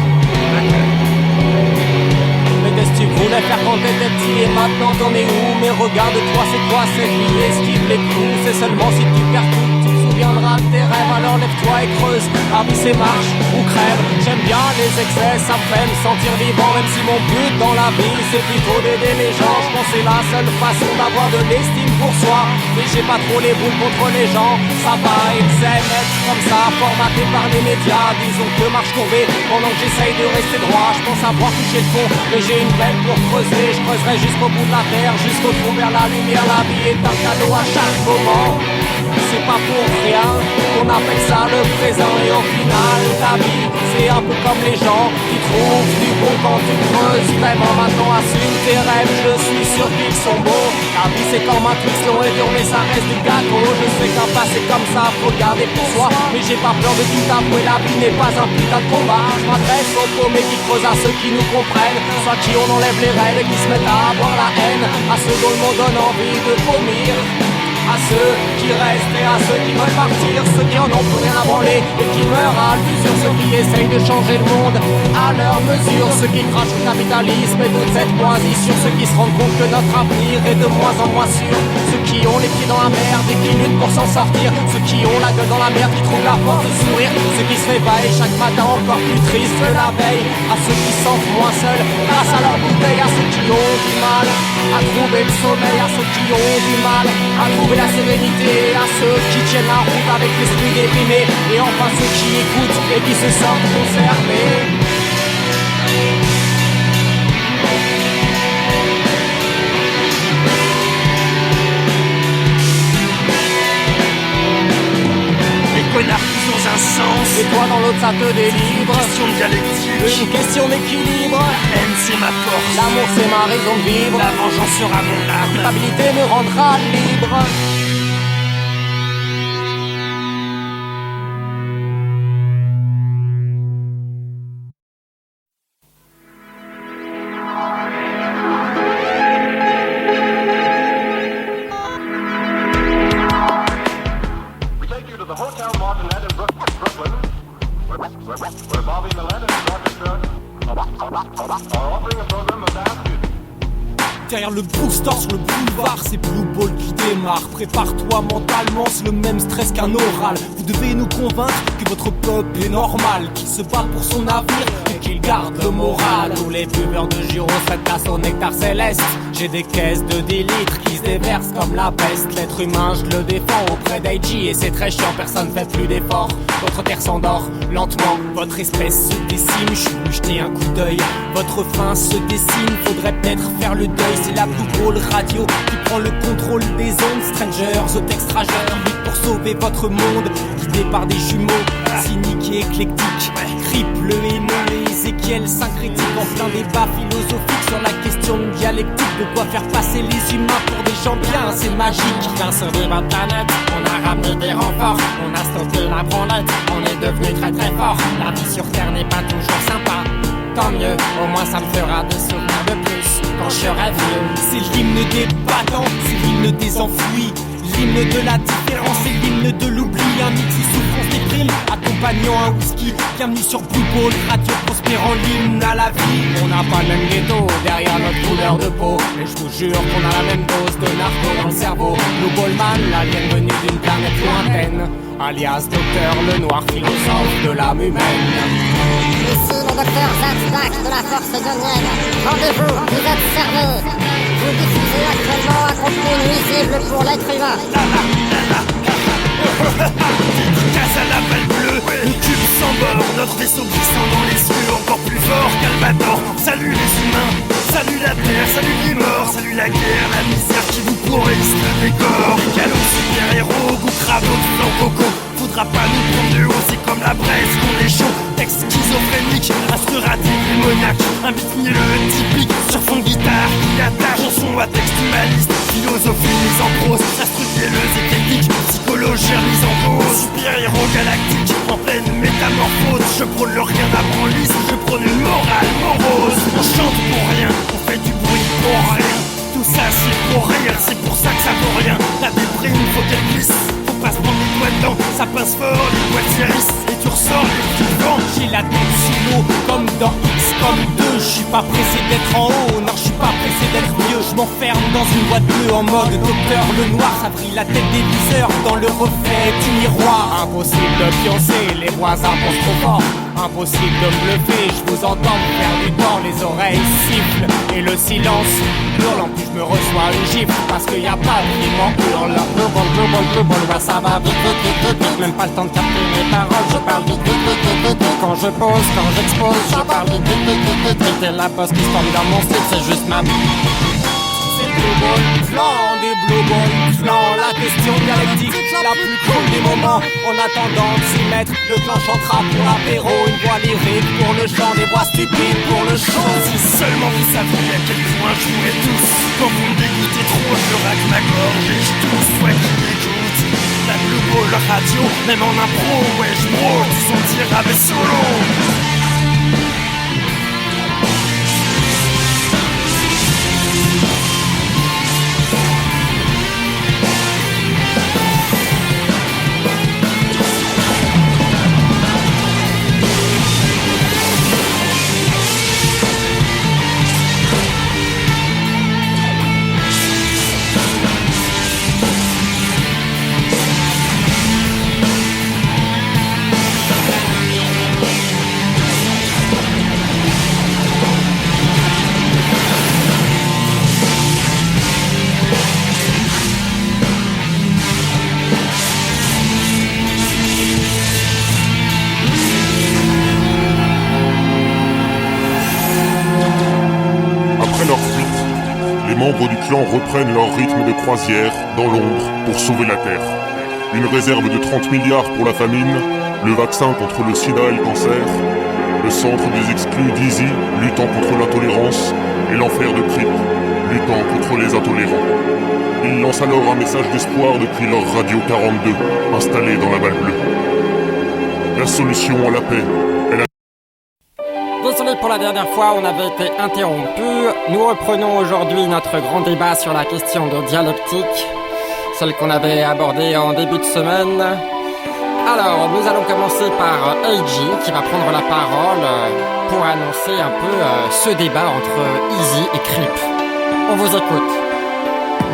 Mais qu'est-ce que tu voulais faire quand t'étais petit et maintenant t'en es où? Mais regarde-toi, c'est quoi cette vie? Esquive les coups, c'est seulement si tu perds tout. Tu te souviendras de tes rêves, alors lève-toi et creuse. La vie c'est marche ou crève. J'aime bien les excès, ça me fait me sentir vivant. Même si mon but dans la vie c'est plutôt d'aider les gens. Je pense que c'est la seule façon d'avoir de l'estime pour soi. Mais j'ai pas trop les boules contre les gens. Ça va, ils aiment être comme ça, formaté par les médias. Disons que marche courbée pendant que j'essaye de rester droit. Je pense avoir touché le fond, mais j'ai une bête pour creuser. Je creuserai jusqu'au bout de la terre, jusqu'au trou vers la lumière. La vie est un cadeau à chaque moment. C'est pas pour rien qu'on appelle ça le présent. Et au final, ta vie, c'est un peu comme les gens qui trouvent du bon quand tu creuses. Vraiment maintenant assume tes rêves, je suis sûr qu'ils sont beaux. La vie c'est comme un truc long et dur, mais ça reste du gâteau. Je sais qu'un passé comme ça, faut le garder pour soi. Mais j'ai pas peur de tout avouer, la vie n'est pas un putain de combat. Je m'adresse aux paumés qui creusent, à ceux qui nous comprennent, soit qui on enlève les règles et qui se mettent à avoir la haine, à ceux dont le monde donne envie de vomir, à ceux qui restent et à ceux qui veulent partir, ceux qui en ont plus rien à branler et qui meurent à l'usure, ceux qui essayent de changer le monde à leur mesure, ceux qui crachent le capitalisme et toute cette moisissure, ceux qui se rendent compte que notre avenir est de moins en moins sûr, ceux qui ont les pieds dans la merde et qui luttent pour s'en sortir, ceux qui ont la gueule dans la merde, qui trouvent la force de sourire, ceux qui se réveillent chaque matin encore plus tristes que la veille, à ceux qui se sentent moins seuls grâce à leur bouteille, à ceux qui ont du mal à trouver le sommeil, à ceux qui ont du mal à trouver la sérénité, à ceux qui tiennent la route avec l'esprit déprimé, et enfin ceux qui écoutent et qui se sentent concernés. Connard, ils ont un sens. Et toi dans l'autre ça te délivre. Question de dialectique. Une question d'équilibre. La haine c'est ma force. L'amour c'est ma raison de vivre. La vengeance sera mon La âme. culpabilité me rendra libre. Derrière le bookstore sur le boulevard, c'est Blue Ball qui démarre. Prépare-toi mentalement, c'est le même stress qu'un oral. Vous devez nous convaincre que votre peuple est normal, qu'il se bat pour son avenir et qu'il garde le moral. Tous les buveurs de gyro seraient tasse au nectar céleste. J'ai des caisses de 10 litres qui se déversent comme la peste. L'être humain, je le défends auprès d'Aiji et c'est très chiant, personne fait plus d'efforts. Votre terre s'endort lentement, votre espèce se décime. Je suis venu jeter un coup d'œil, votre fin se dessine. Faudrait peut-être faire le deuil, c'est la Blue Ball radio qui prend le contrôle des ondes. Strangers, The Textrageurs, qui lutte pour sauver votre monde, guidé par des jumeaux cyniques et éclectiques. Crip, le Hémo et Ézéchiel syncrétique en plein débat philosophique sur la question dialectique. De quoi faire passer les humains pour des gens bien, c'est magique. Viens sauver votre planète, on a ramené des renforts, on a stoppé la branlette, on est devenu très très fort. La vie sur Terre n'est pas toujours sympa, tant mieux, au moins ça me fera des souvenirs de plus quand je serai vieux. C'est l'hymne des battants, c'est l'hymne des enfouis. l'hymne de la différence et l'hymne de l'oubli. Un mix de souffrance déprime, accompagnant un whisky. Bienvenue sur Blue Ball, radio prospérant l'hymne à la vie. On n'a pas le même ghetto derrière notre couleur de peau, mais je vous jure qu'on a la même dose de narco dans le cerveau. Blue Ballman, l'alien venu d'une planète lointaine, alias Docteur le Noir, philosophe de l'âme humaine. Ici le docteur Zatzbach de la force donienne. Rendez-vous, vous êtes servis. Vous diffusez actuellement un contenu nuisible pour l'être humain. Casse à la balle bleue, le cube sans bord, notre vaisseau glissant dans les cieux, encore plus fort qu'Albator. Salut les humains, salut la terre, salut les morts, salut la guerre, la misère qui vous pourrisse le décor. Galop super-héros, goût crabe, blanc coco. Faudra pas nous prendre de haut, c'est comme la Bresse qu'on est chaud. Texte schizophrénique, astroratique, démoniaque. Un beat mielleux typique, sur fond de guitare qui attache. Chanson à texte humaniste, philosophie mise en prose. Astrupielleuse et technique, psychologie remise en cause. Super-héros galactique, en pleine métamorphose. Je prône le rien d'abranliste, je prône une morale morose. On chante pour rien, on fait du bruit pour rien. Tout ça c'est pour rire, c'est pour ça que ça vaut rien. La déprime, faut qu'elle glisse. Pas se prendre les doigts dedans, ça pince fort, les doigts tirissent et tu ressors les petits vents. J'ai la tête sous l'eau, comme dans X, comme 2. Je suis pas pressé d'être en haut, non je suis pas pressé d'être vieux. Je m'enferme dans une boîte bleue en mode Docteur le Noir. Ça brille la tête des viseurs dans le reflet du miroir. Impossible de pioncer, les voisins pensent trop fort. Impossible de me bluffer, je vous entends me faire du temps. Les oreilles sifflent et le silence hurle. En plus je me reçois une gifle parce qu'il y a pas de piment hurle. Blue ball, ouais ça va vite, même pas le temps de capter mes paroles. Je parle vite, quand je pose, quand j'expose. Je parle vite, c'est la poste qui se tombe dans mon slip, c'est juste ma... C'est Blue Ball, flan du Blue Ball, flan. La question dialectique, la plus cool des moments. En attendant de s'y mettre, le clan chantera pour l'apéro. Une voix lyrique pour le chant, des voix stupides pour le chant. Si seulement vous saviez à quel point je vous hais tous. Quand vous me dégoûtez trop, je racle ma gorge et je tousse, ouais qui m'écoute. La Blue Ball radio, même en impro, ouais je brûle, tu sentiras mes solos. Les membres du clan reprennent leur rythme de croisière dans l'ombre pour sauver la Terre. Une réserve de 30 milliards pour la famine, le vaccin contre le sida et le cancer, le centre des exclus d'Easy luttant contre l'intolérance et l'enfer de Crip luttant contre les intolérants. Ils lancent alors un message d'espoir depuis leur radio 42 installée dans la balle bleue. La solution à la paix est la... Désolé pour la dernière fois, on avait été interrompu. Nous reprenons aujourd'hui notre grand débat sur la question de dialectique, celle qu'on avait abordée en début de semaine. Alors, nous allons commencer par AG qui va prendre la parole pour annoncer un peu ce débat entre Easy et Crip. On vous écoute.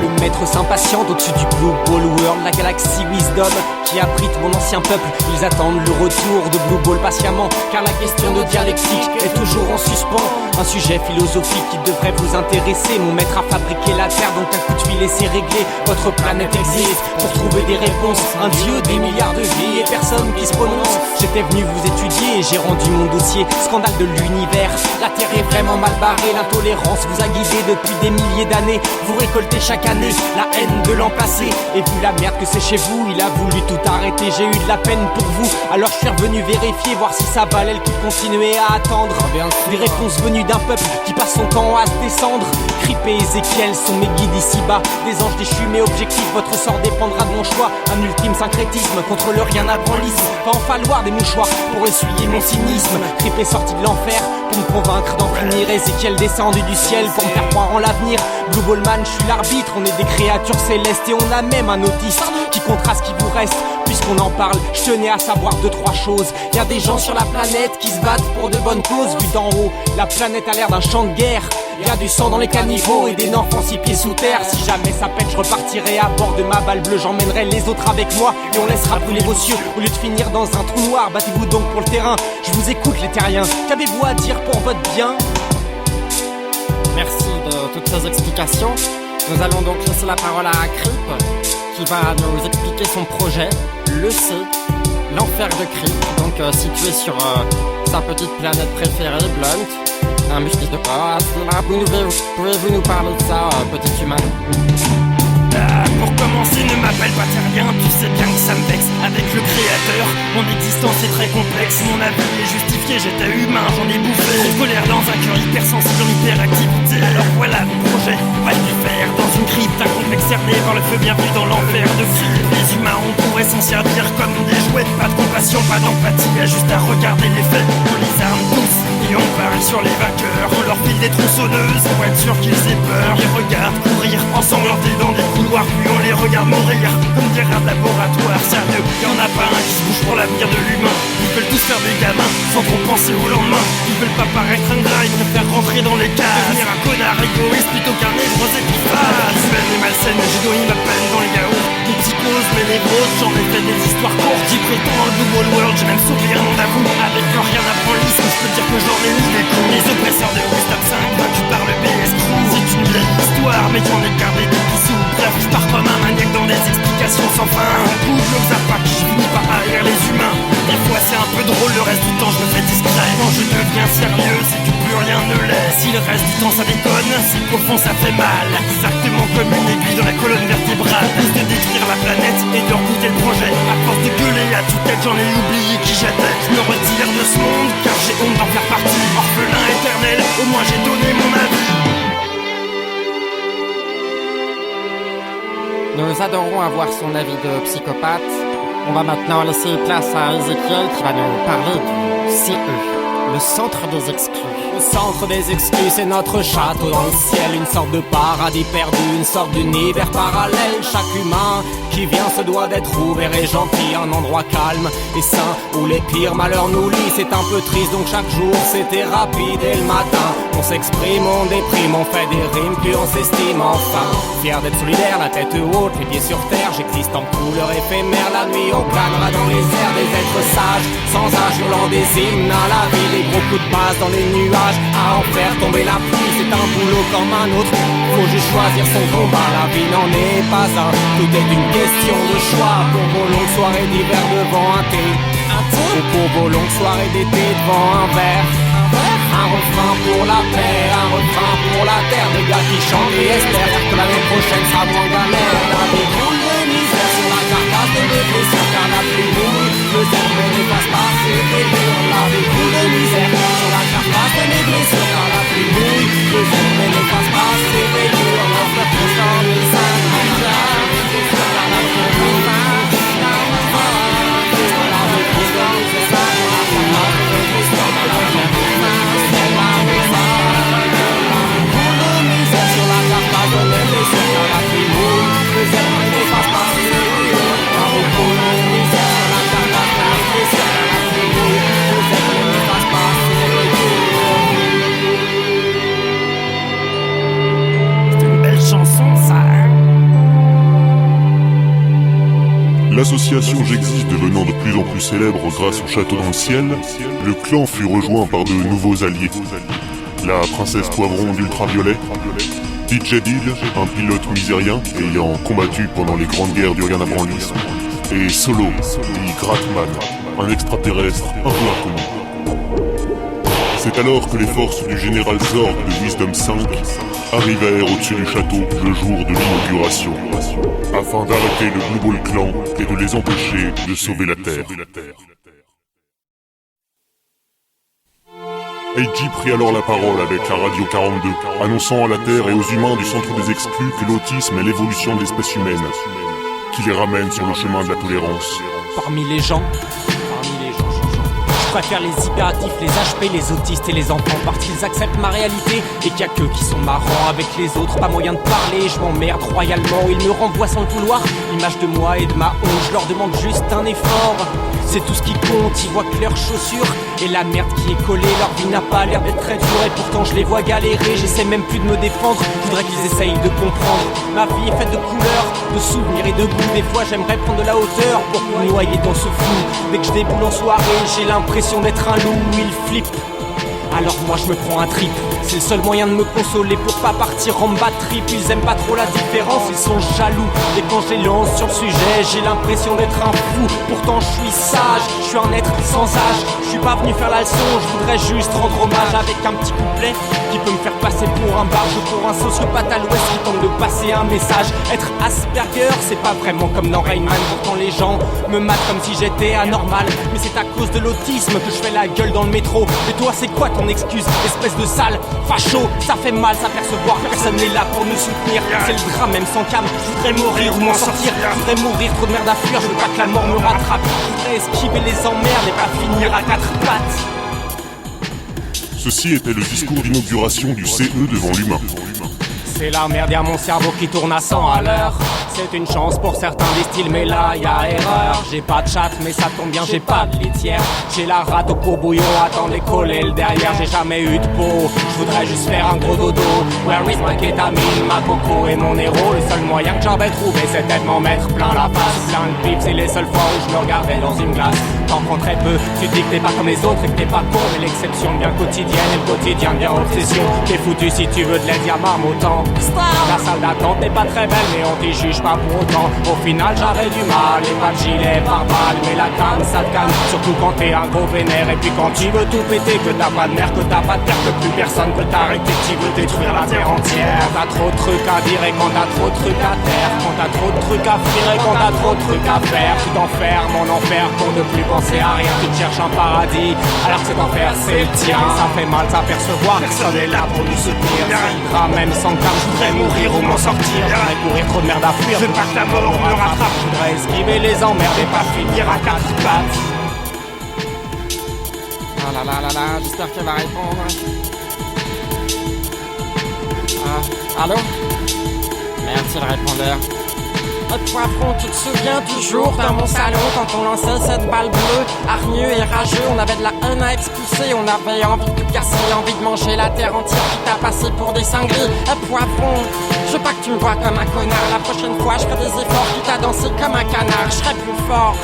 Le maître s'impatiente au-dessus du Blue Ball World, la galaxie Wisdom qui abrite mon ancien peuple. Ils attendent le retour de Blue Ball patiemment, car la question de dialectique est toujours en suspens. Un sujet philosophique qui devrait vous intéresser. Mon maître a fabriqué la Terre, donc un coup de fil et c'est réglé. Votre planète existe pour trouver des réponses. Un dieu, des milliards de vies et personne qui se prononce. J'étais venu vous étudier et j'ai rendu mon dossier. Scandale de l'univers, la Terre est vraiment mal barrée. L'intolérance vous a guidé depuis des milliers d'années. Vous récoltez chaque année la haine de l'an passé. Et vu la merde que c'est chez vous, il a voulu tout arrêter. J'ai eu de la peine pour vous, alors je suis revenu vérifier, voir si ça valait le coup de continuer à attendre des réponses venues d'un peuple qui passe son temps à se descendre. Crip et Ézéchiel sont mes guides ici-bas. des anges déchus mais objectifs. Votre sort dépendra de mon choix. Un ultime syncrétisme contre le rien à branlisme. Va en falloir des mouchoirs pour essuyer mon cynisme. Trip est sorti de l'enfer pour me convaincre d'en finir. Ézéchiel descendu du ciel pour me faire croire en l'avenir. Blue Ballman, je suis l'arbitre, on est des créatures célestes et on a même un autiste qui comptera ce qui vous reste. Puisqu'on en parle, je tenais à savoir 2-3 choses. Y'a des gens sur la planète qui se battent pour de bonnes causes. Vu d'en haut, la planète a l'air d'un champ de guerre. Y'a du sang dans les caniveaux et des enfants 6 pieds sous terre. Si jamais ça pète, je repartirai à bord de ma balle bleue. J'emmènerai les autres avec moi et on laissera brûler vos cieux. Au lieu de finir dans un trou noir, battez-vous donc pour le terrain. Je vous écoute les terriens, qu'avez-vous à dire pour votre bien? Merci de toutes ces explications. Nous allons donc laisser la parole à Crip, qui va nous expliquer son projet, le C, l'enfer de Crip, donc situé sur sa petite planète préférée, Blunt, un muscle de corps. Pouvez-vous nous parler de ça, petit humain? Pour commencer, ne m'appelle pas terrien, tu sais bien que ça me vexe. Avec le créateur, mon existence est très complexe. Mon avis est justifié, j'étais humain, j'en ai bouffé. Colère dans un cœur hypersensible en hyperactivité. Alors voilà mon projet, on va le faire dans une crypte. Un complexe cerné par le feu bienvenu dans l'enfer de Philippe. Les humains, on pourrait s'en servir comme des jouets. Pas de compassion, pas d'empathie, juste à regarder les faits. On les arme tous et on parle sur les vainqueurs. On leur file des tronçonneuses pour être sûr qu'ils aient peur. Ils regardent courir, ensanglantés dans des couloirs, puis on les regarde mourir comme des rats de laboratoire. Sérieux, y'en a pas un qui se bouge pour l'avenir de l'humain. Ils veulent tous faire des gamins sans trop penser au lendemain. Ils veulent pas paraître ingrats, ils préfèrent rentrer dans les cases. Devenir un connard égoïste plutôt qu'un névrosé qui passe. Cruelle et malsaine, j'ai donné ma peine dans les yaourts. Des psychoses, mais névroses, j'en ai fait des histoires courtes. J'y prétends dans le Blue Ball World, j'ai même sauvé un nom d'avoue. Avec leur rien à branlisme, je peux dire que j'en ai mis des coups. Les oppresseurs de Gustave V, vaincus par le BS Crew. C'est une vieille histoire, mais j'en ai gardé des pissous. Bref, je pars comme un maniaque dans des explications sans fin. Un coup, je n'observe pas qui je finis par haïr les humains. Des fois c'est un peu drôle, le reste du temps je me fais discret. Quand je deviens sérieux, c'est que plus rien ne l'est. Si le reste du temps ça déconne, c'est qu'au fond ça fait mal. Exactement comme une aiguille dans la colonne vertébrale. Plus de détruire la planète et de rebooter le projet. À force de gueuler à toute tête, j'en ai oublié qui j'étais. Je me retire de ce monde car j'ai honte d'en faire partie. Orphelin éternel, au moins j'ai donné mon avis. Nous adorons avoir son avis de psychopathe. On va maintenant laisser place à Ézéchiel qui va nous parler du CE, le centre des exclus. Le centre des exclus, c'est notre château dans le ciel. Une sorte de paradis perdu, une sorte d'univers parallèle. Chaque humain qui vient se doit d'être ouvert et gentil. Un endroit calme et sain où les pires malheurs nous lient. C'est un peu triste donc chaque jour c'est thérapie dès le matin. On s'exprime, on déprime, on fait des rimes puis on s'estime enfin. Fier d'être solidaire, la tête haute, les pieds sur terre. J'existe en couleur éphémère, la nuit on planera dans les airs. Des êtres sages, sans âge, hurlant des hymnes à la vie. Des gros coups de passe dans les nuages, à en faire tomber la pluie. C'est un boulot comme un autre, faut juste choisir son combat. La vie n'en est pas un, tout est une question de choix. Pour vos longues soirées d'hiver devant un thé, ou pour vos longues soirées d'été devant un verre. Un refrain pour la paix, un refrain pour la terre. Des gars qui chantent et espèrent que l'année prochaine sera moins galère. La vie roule de misère sur la carcasse de mes blessures, car la pluie mouille, le zèbre n'efface pas ses rayures. La vie roule de misère sur la carcasse de mes blessures, car la pluie mouille, le zèbre n'efface pas ses rayures. Notre constant est sain, car la pluie mouille. C'est une belle chanson ça, hein? L'association J'existe devenant de plus en plus célèbre grâce au château dans le ciel, le clan fut rejoint par de nouveaux alliés. La princesse Poivron d'Ultraviolet, DJ Bill, un pilote misérien ayant combattu pendant les grandes guerres du Rien-à-Branlisme, et Solo, dit Gratman, un extraterrestre un peu inconnu. C'est alors que les forces du général Zorg de Wisdom 5 arrivèrent au-dessus du château le jour de l'inauguration, afin d'arrêter le Blue Ball Clan et de les empêcher de sauver la Terre. Eiji prit alors la parole avec la radio 42, annonçant à la Terre et aux humains du centre des exclus que l'autisme est l'évolution de l'espèce humaine, qui les ramène sur le chemin de la tolérance. Parmi les gens, je préfère les hyperactifs, les HP, les autistes et les enfants parce qu'ils acceptent ma réalité et qu'il y a qu'eux qui sont marrants avec les autres. Pas moyen de parler, je m'emmerde royalement. Ils me renvoient sans le vouloir, l'image de moi et de ma honte. Je leur demande juste un effort, c'est tout ce qui compte. Ils voient que leurs chaussures et la merde qui est collée. Leur vie n'a pas l'air d'être très dure et pourtant je les vois galérer. J'essaie même plus de me défendre, je voudrais qu'ils essayent de comprendre. Ma vie est faite de couleurs, de souvenirs et de goûts. Des fois j'aimerais prendre de la hauteur pour me noyer dans ce flou. Dès que je déboule en soirée, j'ai l'impression d'être un loup. Il flippe, alors moi je me prends un trip. C'est le seul moyen de me consoler pour pas partir en bad trip. Ils aiment pas trop la différence, ils sont jaloux. Et quand je les lance sur le sujet, j'ai l'impression d'être un fou. Pourtant je suis sage, je suis un être sans âge. Je suis pas venu faire la leçon, je voudrais juste rendre hommage avec un petit couplet qui peut me faire passer pour un barge, pour un sociopathe à l'ouest qui tente de passer un message. Être Asperger, c'est pas vraiment comme dans Rain Man. Pourtant les gens me matent comme si j'étais anormal. Mais c'est à cause de l'autisme que je fais la gueule dans le métro. Et toi c'est quoi ton excuse, espèce de sale facho? Ça fait mal s'apercevoir que personne n'est là pour nous soutenir. C'est le drame même sans cam. Je voudrais mourir ou m'en sortir. Je voudrais mourir, trop de merde à fuir. Je veux pas que la mort me rattrape. Je voudrais esquiver les emmerdes et pas finir à quatre pattes. Ceci était le discours d'inauguration du CE devant l'humain. C'est la merde, y'a mon cerveau qui tourne à 100 à l'heure. C'est une chance pour certains des styles, mais là y'a erreur. J'ai pas de chatte, mais ça tombe bien, j'ai pas de litière. J'ai la rate au courbouillon, attends d'écoller le derrière. J'ai jamais eu de peau, je voudrais juste faire un gros dodo. Where is ma kétamine, ma coco et mon héros? Le seul moyen que j'avais trouvé, c'était de m'en mettre plein la face. Plein de pips, c'est les seules fois où je me regardais dans une glace. T'en prends très peu, tu dis que t'es pas comme les autres et que t'es pas con. Mais l'exception bien quotidienne et le quotidien bien obsession. T'es foutu si tu veux de l'aide, y'a marmottant. La salle d'attente n'est pas très belle, mais on t'y juge pas pour autant. Au final j'avais du mal, et pas de gilet par balle. Mais la canne ça te calme, surtout quand t'es un gros vénère. Et puis quand tu veux tout péter, que t'as pas de nerfs, que t'as pas de terre, que plus personne peut t'arrêter, que tu veux détruire la terre entière. T'as trop de trucs à dire et quand t'as trop de trucs à taire. Quand t'as trop de trucs à fuir et quand t'as trop de trucs à faire. Tu t'enfermes en enfer pour ne plus penser à rien. Tu te cherches un paradis, alors que cet enfer c'est le tien. Ça fait mal s'apercevoir, personne est là pour nous soutenir. Ça ira même sans calme, je voudrais mourir ou m'en sortir. J'aimerais courir, trop de merde à fuir. Je veux pas que la mort me rattrape. Je voudrais esquiver les emmerdes et pas finir à quatre pattes. Ah là là là là, j'espère qu'elle va répondre. Ah, allô? Merci le répondeur. Poivron, tu te souviens du jour dans mon salon quand on lançait cette balle bleue? Hargneux et rageux, on avait de la haine à expulser. On avait envie de tout casser, envie de manger la terre entière qui t'a passé pour des cinglés. Poivron, je veux pas que tu me vois comme un connard. La prochaine fois je ferai des efforts, quitte à danser comme un canard. Je serai plus fort,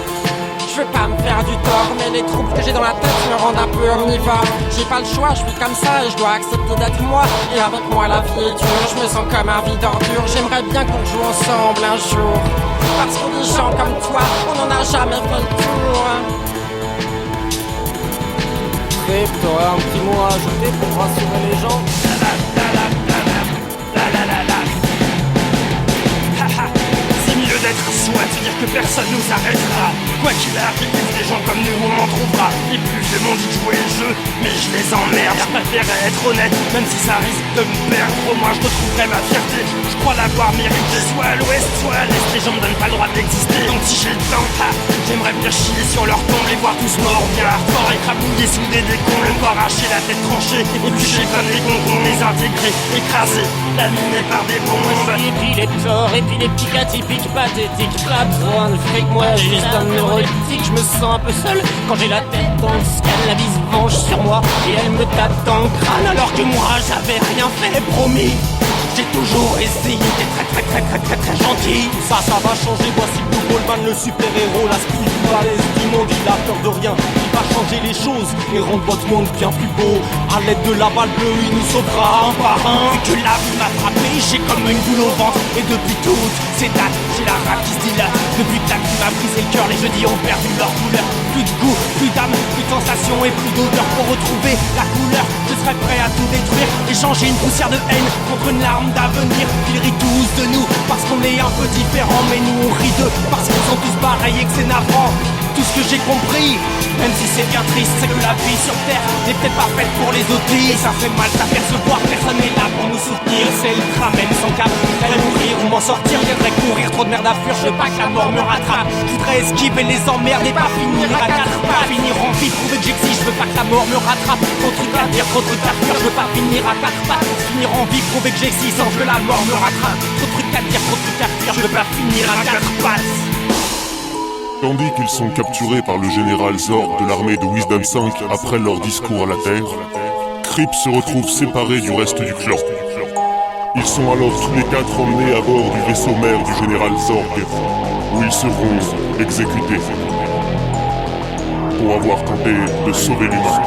je veux pas me faire du tort, mais les troubles que j'ai dans la tête me rendent un peu omnivore. J'ai pas le choix, je vis comme ça et je dois accepter d'être moi. Et avec moi la vie est dure, je me sens comme un vide ordure. J'aimerais bien qu'on joue ensemble un jour, parce que des gens comme toi, on en a jamais fait le tour. Trip, t'aurais un petit mot à ajouter pour rassurer les gens? D'être soi, de dire que personne nous arrêtera. Quoi qu'il arrive, des gens comme nous on en trouvera. Et plus de monde y jouer le jeu, mais je les emmerde. Je préférerais être honnête, même si ça risque de me perdre. Au moins je retrouverai ma fierté, je crois l'avoir mérité. Soit à l'ouest, soit à l'est, les gens me donnent pas le droit d'exister. Donc si j'ai le temps, j'aimerais bien chier sur leur tombe, les voir tous morts, bien hardcore, écrabouillés sous des décombres, le corps arraché, la tête tranchée, épluchés comme des bonbons, les intégrés, écrasés, laminés par des bombes. Et puis les torts, et puis les petits cas typiques pathétiques. Pas besoin de fric, moi juste un neuroleptique. Je me sens un peu seul quand j'ai la tête dans le scan. La vie se venge sur moi et elle me tape dans le crâne. Alors que moi j'avais rien fait, promis. J'ai toujours essayé d'être très gentil. Ça va changer, voici Blue Goldman, le super-héros. La spiritualiste du monde, il a peur de rien. Il va changer les choses et rendre votre monde bien plus beau. À l'aide de la balle bleue, il nous sauvera un par un. Vu que la vie m'a frappé, j'ai comme une boule au ventre. Et depuis toutes ces dates, j'ai la rate qui se dilate. Depuis que la vie m'a brisé le cœur, les jeudis ont perdu leur couleur. Plus de goût, plus d'âme, plus de sensation et plus d'odeur. Pour retrouver la couleur, je serais prêt à tout détruire. Échanger une poussière de haine contre une larme d'avenir. Ils rient tous de nous parce qu'on est un peu différents, mais nous on rit d'eux parce qu'ils sont tous pareils et que c'est navrant. tout ce que j'ai compris. Même si c'est bien triste, c'est que la vie sur terre n'est peut-être pas faite pour les autistes. Ça fait mal d'apercevoir, personne n'est là pour nous soutenir. C'est le drame, même sans cap, voudrais mourir ou m'en sortir, viendrait courir. Trop de merde à fuir, je veux pas que la mort me rattrape. Je voudrais esquiver les emmerdes et pas finir à quatre pas. Finir en vie, prouver que j'existe, je veux pas que la mort me rattrape. Trop de trucs à dire, trop de trucs à fuir, je veux pas finir à quatre pas. Finir en vie, prouver que j'existe sans que la mort me rattrape. Trop de trucs à dire, trop de trucs à fuir, je veux pas finir à quatre pattes. Tandis qu'ils sont capturés par le général Zord de l'armée de Wisdom 5 après leur discours à la Terre, Crip se retrouve séparé du reste du clan. Ils sont alors tous les quatre emmenés à bord du vaisseau mère du général Zorg, où ils seront exécutés pour avoir tenté de sauver l'humain.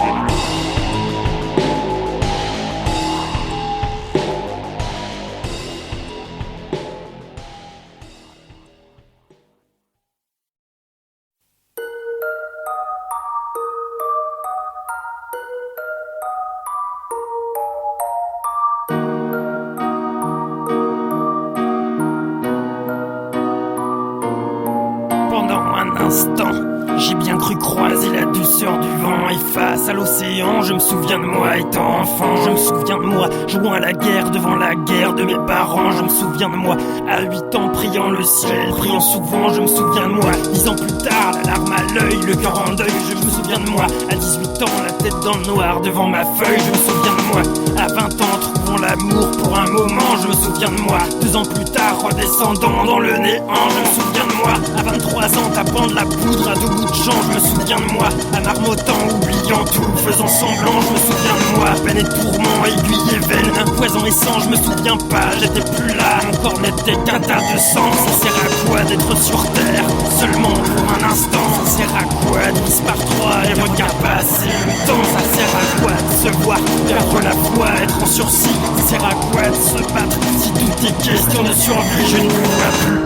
J'ai bien cru croiser la douceur du vent. Et face à l'océan, je me souviens de moi étant enfant. Je me souviens de moi jouant à la guerre devant la guerre de mes parents. Je me souviens de moi à 8 ans priant le ciel, priant souvent. Je me souviens de moi 10 ans plus tard, la larme à l'œil, le cœur en deuil. Je me souviens de moi à 18 ans, la tête dans le noir devant ma feuille. Je me souviens de moi à 20 ans, trouvant l'amour pour un moment. Je me souviens de moi 2 ans plus tard, redescendant dans le néant. Je me souviens de moi à 23 ans, tapant de la poudre à 2 bouts de champ. Je me souviens de moi à marmottant, oubliant tout, faisant semblant. Je me souviens de moi, peine et tourment, aiguille et veine, poison et sang. Je me souviens pas, j'étais plus là, mon corps n'était qu'un tas de sang. Ça sert à quoi d'être sur terre, seulement pour un instant? Ça sert à quoi de vivre par 3 et regarde passer le temps? Ça sert à quoi de se voir, perdre la foi, être en sursis? Ça sert à quoi de se battre si tout est question de survie? Je ne vous vois plus,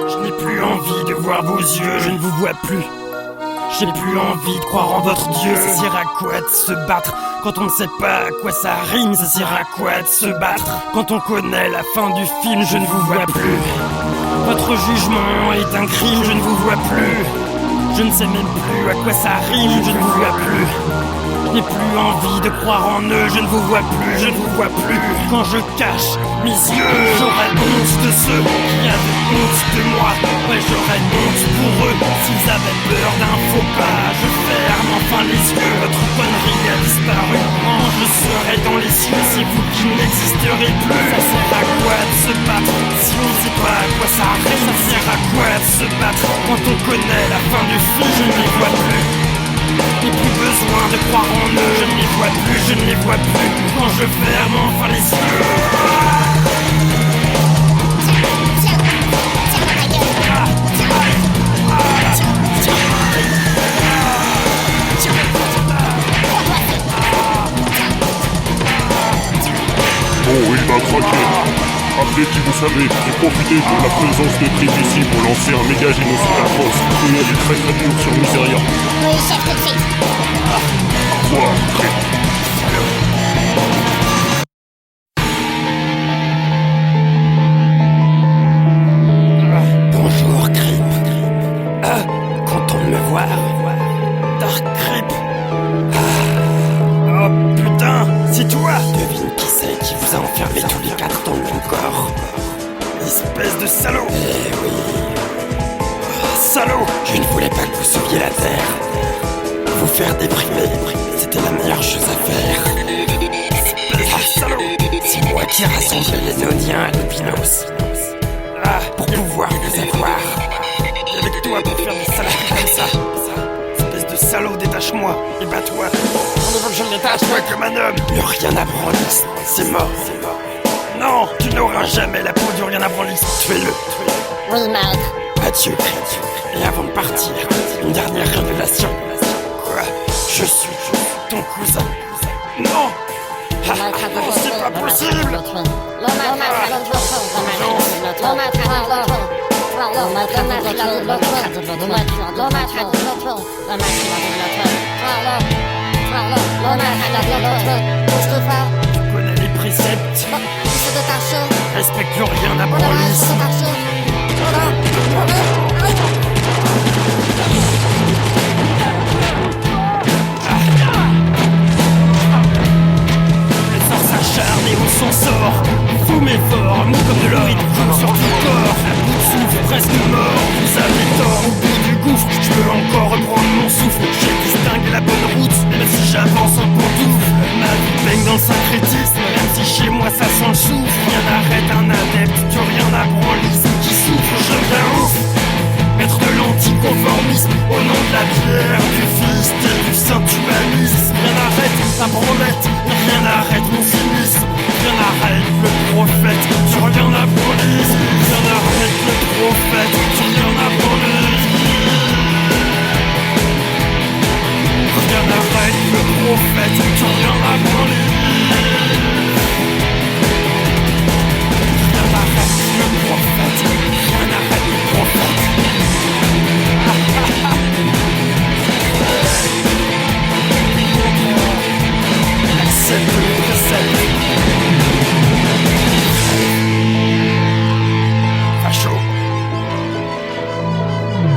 je n'ai plus envie de voir vos yeux, je ne vous vois plus. J'ai plus envie de croire en votre Dieu. Ça sert à quoi de se battre quand on ne sait pas à quoi ça rime? Ça sert à quoi de se battre quand on connaît la fin du film? Je ne vous vois plus. Votre jugement est un crime, je ne vous vois plus. Je ne sais même plus à quoi ça rime, je ne vous vois plus. Je n'ai plus envie de croire en eux, je ne vous vois plus, je ne vous vois plus. Quand je cache mes yeux, j'aurais honte de ceux qui avaient honte de moi. Ouais, j'aurais honte pour eux s'ils avaient peur d'un faux pas. Je ferme enfin les yeux, votre connerie a disparu. Quand je serai dans les cieux, c'est vous qui n'existerez plus. Ça sert à quoi de se battre si on ne sait pas à quoi ça arrive? Ça sert à quoi de se battre quand on connaît la fin du film? Je ne les vois plus. Je n'ai plus besoin de croire en eux, je ne les vois plus, je ne les vois plus. Quand je ferme enfin les yeux. Oh, il va craquer. Appelez qui vous savez et profitez de la présence de Crip ici pour lancer un méga génocide atroce. Tout le monde est très dur sur Miseria. Oui, chef, tout de suite. Au revoir, Crip. Bonjour, Crip. Content de me voir. Dark Crip. Oh putain, c'est toi! Devine qui c'est qui vous a enfermé tous les 4 dans le même corps. Espèce de salaud! Eh oui. Salaud! Je ne voulais pas que vous sauviez la Terre. Vous faire déprimer, c'était la meilleure chose à faire. Espèce de salaud! C'est moi qui ai rassemblé les Nodiens à l'Epinos. Pour pouvoir vous avoir. Et avec toi pour faire des saloperies comme ça. Espèce de salaud, détache-moi et bats-toi. On veut que je me détache-toi comme un homme. Plus rien à Branlis, c'est mort. Non, tu n'auras jamais la peau du rien à Branlis. Tuez-le. Oui, maître. Adieu. Et avant de partir, une dernière révélation. Quoi? Je suis ton cousin. Non! Ah, non, c'est pas possible! Tu connais les préceptes. Respecte le rien à Branlis. la branlette. Rien n'arrête mon cynisme, rien n'arrête le prophète. Tu reviens la police, rien n'arrête le prophète. Tu reviens la police. Rien n'arrête le prophète, tu reviens la police. Rien n'arrête le prophète, rien n'arrête le prophète. Accepte le précepte. Facho.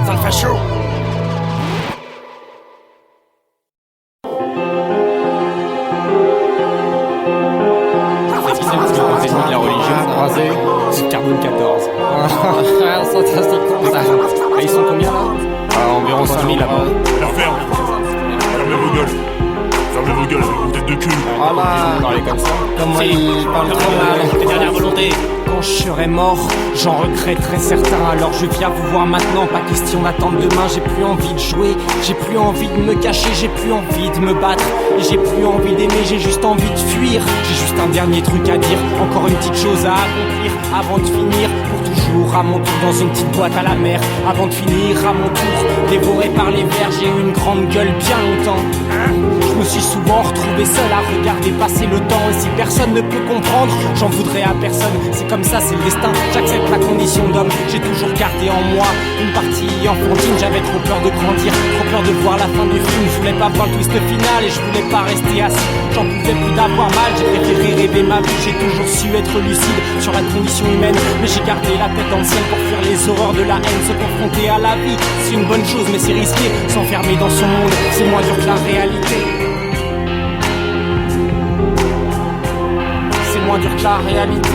Sale facho. La religion croisée, c'est carbone 14. Ils sont combien là? Environ 5000 là-bas. La ferme. Fermez vos gueules. Fermez vos gueules avec une tête de cul. Voilà, parler comme ça. Comment il parle trop mal. Tes dernières volontés. Quand je serai mort, j'en regretterai certains. Alors je viens vous voir maintenant, pas question d'attendre demain. J'ai plus envie de jouer, j'ai plus envie de me cacher, j'ai plus envie de me battre. Et j'ai plus envie d'aimer, j'ai juste envie de fuir. J'ai juste un dernier truc à dire, encore une petite chose à accomplir avant de finir. Pour toujours à mon tour dans une petite boîte à la mer. Avant de finir à mon tour, dévoré par les vers. J'ai eu une grande gueule bien longtemps. Je me suis souvent retrouvé seul à regarder passer le temps. Et si personne ne peut comprendre, j'en voudrais à personne. C'est comme ça, c'est le destin, j'accepte la condition d'homme. J'ai toujours gardé en moi une partie enfantine. J'avais trop peur de grandir, trop peur de voir la fin du film. Je voulais pas voir le twist final et je voulais pas rester assis. J'en pouvais plus d'avoir mal, j'ai préféré rêver ma vie. J'ai toujours su être lucide sur la condition humaine, mais j'ai gardé la tête dans le ciel pour fuir les horreurs de la haine. Se confronter à la vie, c'est une bonne chose mais c'est risqué. S'enfermer dans son monde, c'est moins dur que la réalité. C'est moins dur que la réalité.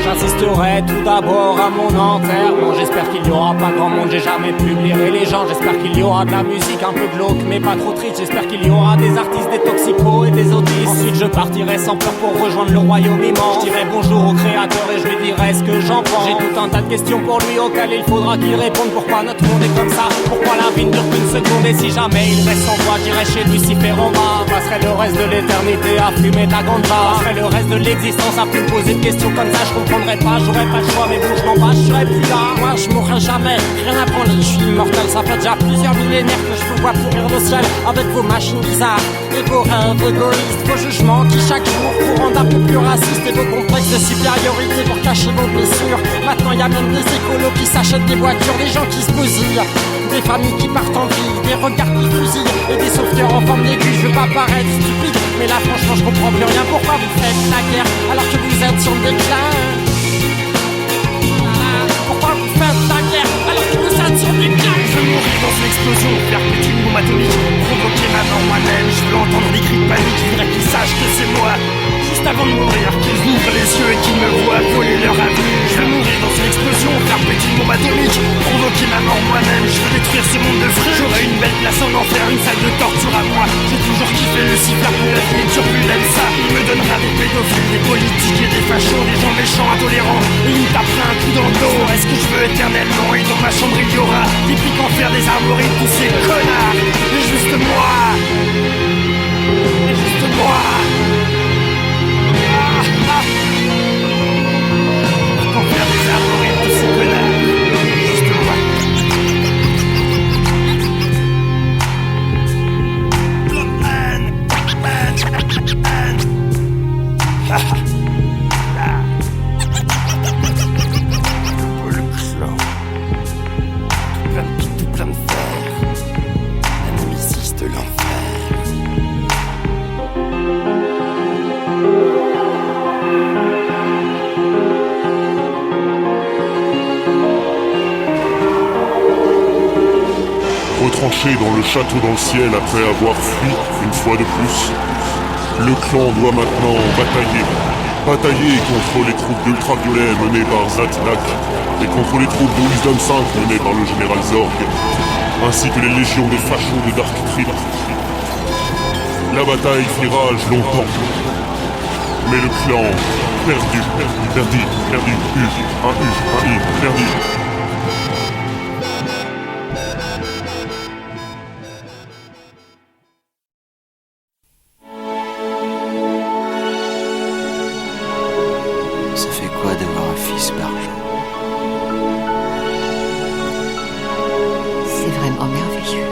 J'assisterai tout d'abord à mon enterrement. J'espère qu'il y aura pas grand monde, j'ai jamais pu blairer les gens. J'espère qu'il y aura de la musique un peu glauque mais pas trop triste. J'espère qu'il y aura des artistes, des toxicos et des autistes. Ensuite je partirai sans peur pour rejoindre le royaume immense. Je dirai bonjour au créateur et je lui dirai ce que j'en pense. J'ai tout un tas de questions pour lui auxquelles il faudra qu'il réponde. Pourquoi notre monde est comme ça? Pourquoi la vie ne dure qu'une seconde? Et si jamais il reste sans voix, j'irai chez Lucifer en bas. Passerai le reste de l'éternité à fumer de la ganja. Passerai le reste de l'existence à plus me poser de questions comme ça. Je comprendrai pas, j'aurais pas le choix, mais bon je m'en bats, je serai plus là. Moi je mourrai jamais, rien à prendre, je suis immortel. Ça fait déjà plusieurs millénaires que je vous vois pourrir le ciel. Avec vos machines bizarres, et vos rêves égoïstes, vos jugements qui chaque jour vous rendent un peu plus racistes. Et vos complexes de supériorité pour cacher vos blessures. Maintenant y a même des écolos qui s'achètent des voitures, des gens qui se bousillent, des familles qui partent en vie, des regards qui fusillent, et des sauveteurs en forme d'aiguille. Je veux pas paraître stupide, mais là franchement je comprends plus rien. Pourquoi vous faites la guerre alors que vous êtes sur le déclin? Pourquoi vous faites la guerre alors que vous êtes sur le déclin? Je veux mourir dans une explosion, faire péter une bombe atomique, provoquer ma mort moi-même. Je veux entendre des cris de panique, je voudrais qu'ils sachent que c'est moi. Juste avant de mourir, qu'ils ouvrent les yeux et qu'ils me voient voler leur avenir. Je veux mourir dans une explosion, faire péter une bombe atomique, provoquer ma mort moi-même. Je veux détruire ce monde de fric. J'aurai une belle place en enfer, une salle de torture à moi. J'ai toujours kiffé le sifflard pour la vie turbulente. Ça, il me donnera des pédophiles, des politiques et des fachos, des gens méchants, intolérants. Et il me tapera un coup dans le dos. Est-ce que je veux éternellement? Et dans ma chambre il y aura des pics en fer, des armoiries, tous ces connards. Et juste moi. Et juste moi. En faire des armoiries, tous ces connards. Juste moi. Plein de fer, la némésis de l'enfer. Retranché dans le château dans le ciel après avoir fui une fois de plus, le clan doit maintenant batailler contre les troupes d'ultraviolets menées par Zatlak et contre les troupes de Wisdom 5 menées par le général Zorg, ainsi que les légions de fachos de Dark Trip. La bataille fit rage longtemps, mais le clan perdu, U, un I, perdu. Ça fait quoi d'avoir un fils barge? C'est vraiment merveilleux.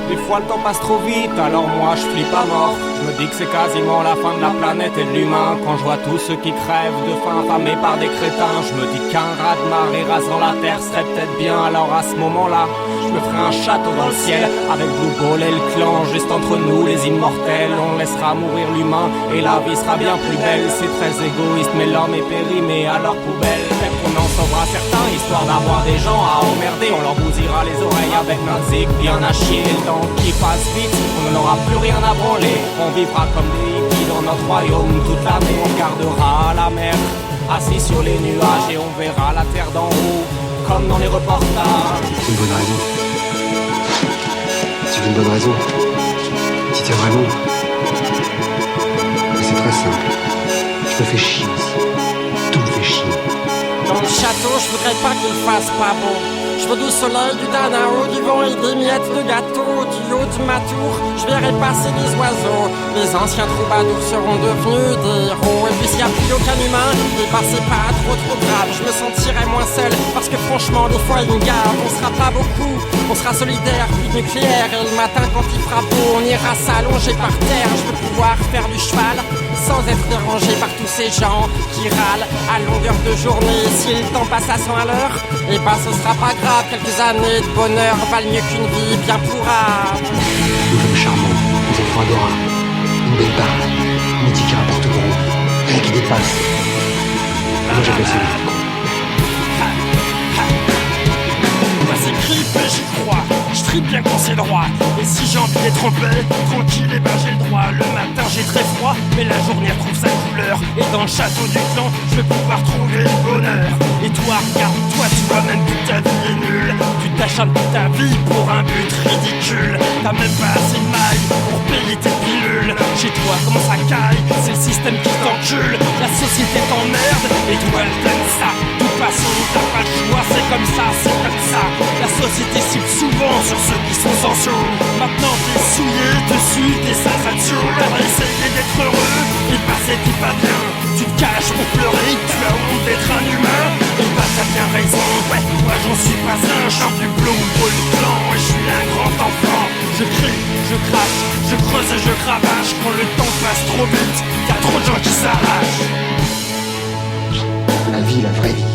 Des fois le temps passe trop vite, alors moi je flippe à mort. Je me dis que c'est quasiment la fin de la planète et de l'humain. Quand je vois tous ceux qui crèvent de faim affamés par des crétins, je me dis qu'un raz-de-marée rasant la terre serait peut-être bien. Alors à ce moment-là, je me ferai un château dans le ciel avec Blue Ball et le clan. Juste entre nous les immortels, on laissera mourir l'humain et la vie sera bien plus belle. C'est très égoïste mais l'homme est périmé à leur poubelle. Peut-être qu'on en sauvera certains, histoire d'avoir des gens à emmerder. On leur bousillera les oreilles avec notre zig bien à chier. Le temps qui passe vite, on n'en aura plus rien à branler. On vivra comme des hippies dans notre royaume toute l'année. On regardera la mer, assis sur les nuages, et on verra la terre d'en haut, comme dans les reportages. C'est une bonne raison. C'est une bonne raison. Tu tiens vraiment. Mais c'est très simple. Je me fais chier ici. Tout me fait chier. Dans le château, je voudrais pas qu'il fasse pas beau. Je veux du soleil, du danao, du vent et des miettes de gâteau. Du haut de ma tour, je verrai passer les oiseaux. Les anciens troubadours seront devenus des héros. Et puisqu'il n'y a plus aucun humain, c'est pas trop grave. Je me sentirai moins seul, parce que franchement, des fois, il me gave. On sera pas beaucoup, on sera solidaires, puis nucléaire. Et le matin, quand il fera beau, on ira s'allonger par terre. Je veux pouvoir faire du cheval, sans être dérangé par tous ces gens qui râlent à longueur de journée. Si le temps passe à 100 à l'heure, et ben ce sera pas grave. Quelques années de bonheur valent mieux qu'une vie bien pourrave. Nous sommes charmants, nous enfants adorables. Une belle barbe, une éthique qui rapporte gros, rien qui dépasse. Moi j'appelle ça le Moi c'est grip et j'y crois. Je tripe bien quand c'est droit. Et si j'ai envie d'être en paix, tranquille, et ben j'ai le droit. Le matin j'ai très froid, mais la journée retrouve sa couleur. Et dans le château du clan, je vais pouvoir trouver le bonheur. Et toi, regarde, toi tu vois même que ta vie est nulle. Tu t'acharnes toute ta vie pour un but ridicule. T'as même pas assez de mailles pour payer tes pilules. Chez toi, comment ça caille? C'est le système qui t'encule. La société t'emmerde, et toi elle t'aime ça. De toute façon, t'as pas le choix, c'est comme ça, c'est comme ça. La société cible souvent sur ceux qui sont sans sous. Maintenant t'es souillé, te suis, t'es sensation. T'as essayé d'être heureux, et bah c'était pas bien. Tu te caches pour pleurer, tu as honte d'être un humain. Et bah t'as bien raison, ouais, moi j'en suis pas un. Je chante du Blue Ball clan, et je suis un grand enfant. Je crie, je crache, je creuse et je cravache. Quand le temps passe trop vite, y'a trop de gens qui s'arrachent. La vie, la vraie vie.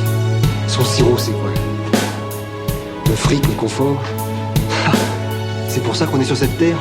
Son sirop, c'est quoi? Le fric, le confort. C'est pour ça qu'on est sur cette terre.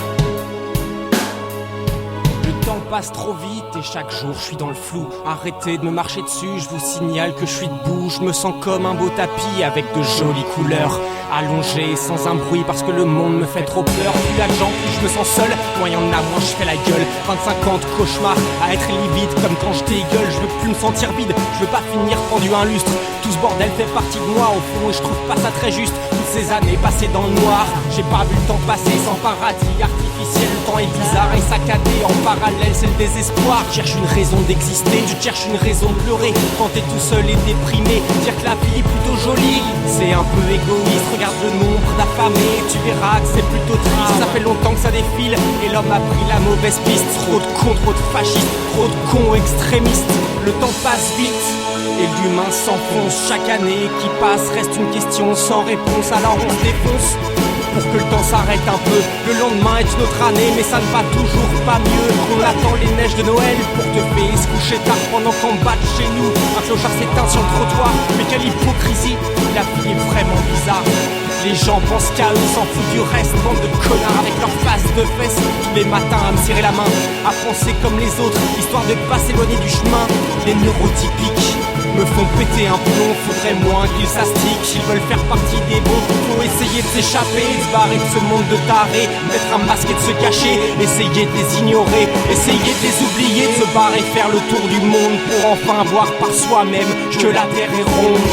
Le temps passe trop vite et chaque jour je suis dans le flou. Arrêtez de me marcher dessus, je vous signale que je suis debout. Je me sens comme un beau tapis avec de jolies couleurs. Allongé sans un bruit parce que le monde me fait trop peur. Plus il y a de gens, plus je me sens seul. Moins il y en a, moins je fais la gueule. 25 ans de cauchemar à être livide comme quand je dégueule. Je veux plus me sentir vide, je veux pas finir pendu à un lustre. Tout ce bordel fait partie de moi au fond et je trouve pas ça très juste. Toutes ces années passées dans le noir, j'ai pas vu le temps passer sans paradis artificiel. Le temps est bizarre et saccadé, en parallèle c'est le désespoir. Tu cherches une raison d'exister, tu cherches une raison de pleurer. Quand t'es tout seul et déprimé, dire que la vie est plutôt jolie, c'est un peu égoïste. Regarde le nombre d'affamés, tu verras que c'est plutôt triste. Ça fait longtemps que ça défile et l'homme a pris la mauvaise piste. Trop de cons, trop de fascistes, trop de cons extrémistes. Le temps passe vite et l'humain s'enfonce. Chaque année qui passe reste une question sans réponse. Alors on se défonce pour que le temps s'arrête un peu. Le lendemain est une autre année, mais ça ne va toujours pas mieux. On attend les neiges de Noël pour te payer se coucher tard pendant qu'on batte chez nous. Un clochard s'éteint sur le trottoir, mais quelle hypocrisie. La vie est vraiment bizarre. Les gens pensent qu'à eux, s'en foutent du reste. Bande de connards avec leurs faces de fesses. Tous les matins à me serrer la main, à penser comme les autres, histoire de pas s'éloigner du chemin. Les neurotypiques me font péter un plomb, faudrait moins qu'ils s'astiquent. Ils veulent faire partie des bons, faut essayer de s'échapper, de se barrer de ce monde de tarés, mettre un masque et de se cacher, essayer de les ignorer, essayer de les oublier, de se barrer, faire le tour du monde pour enfin voir par soi-même que la terre est ronde.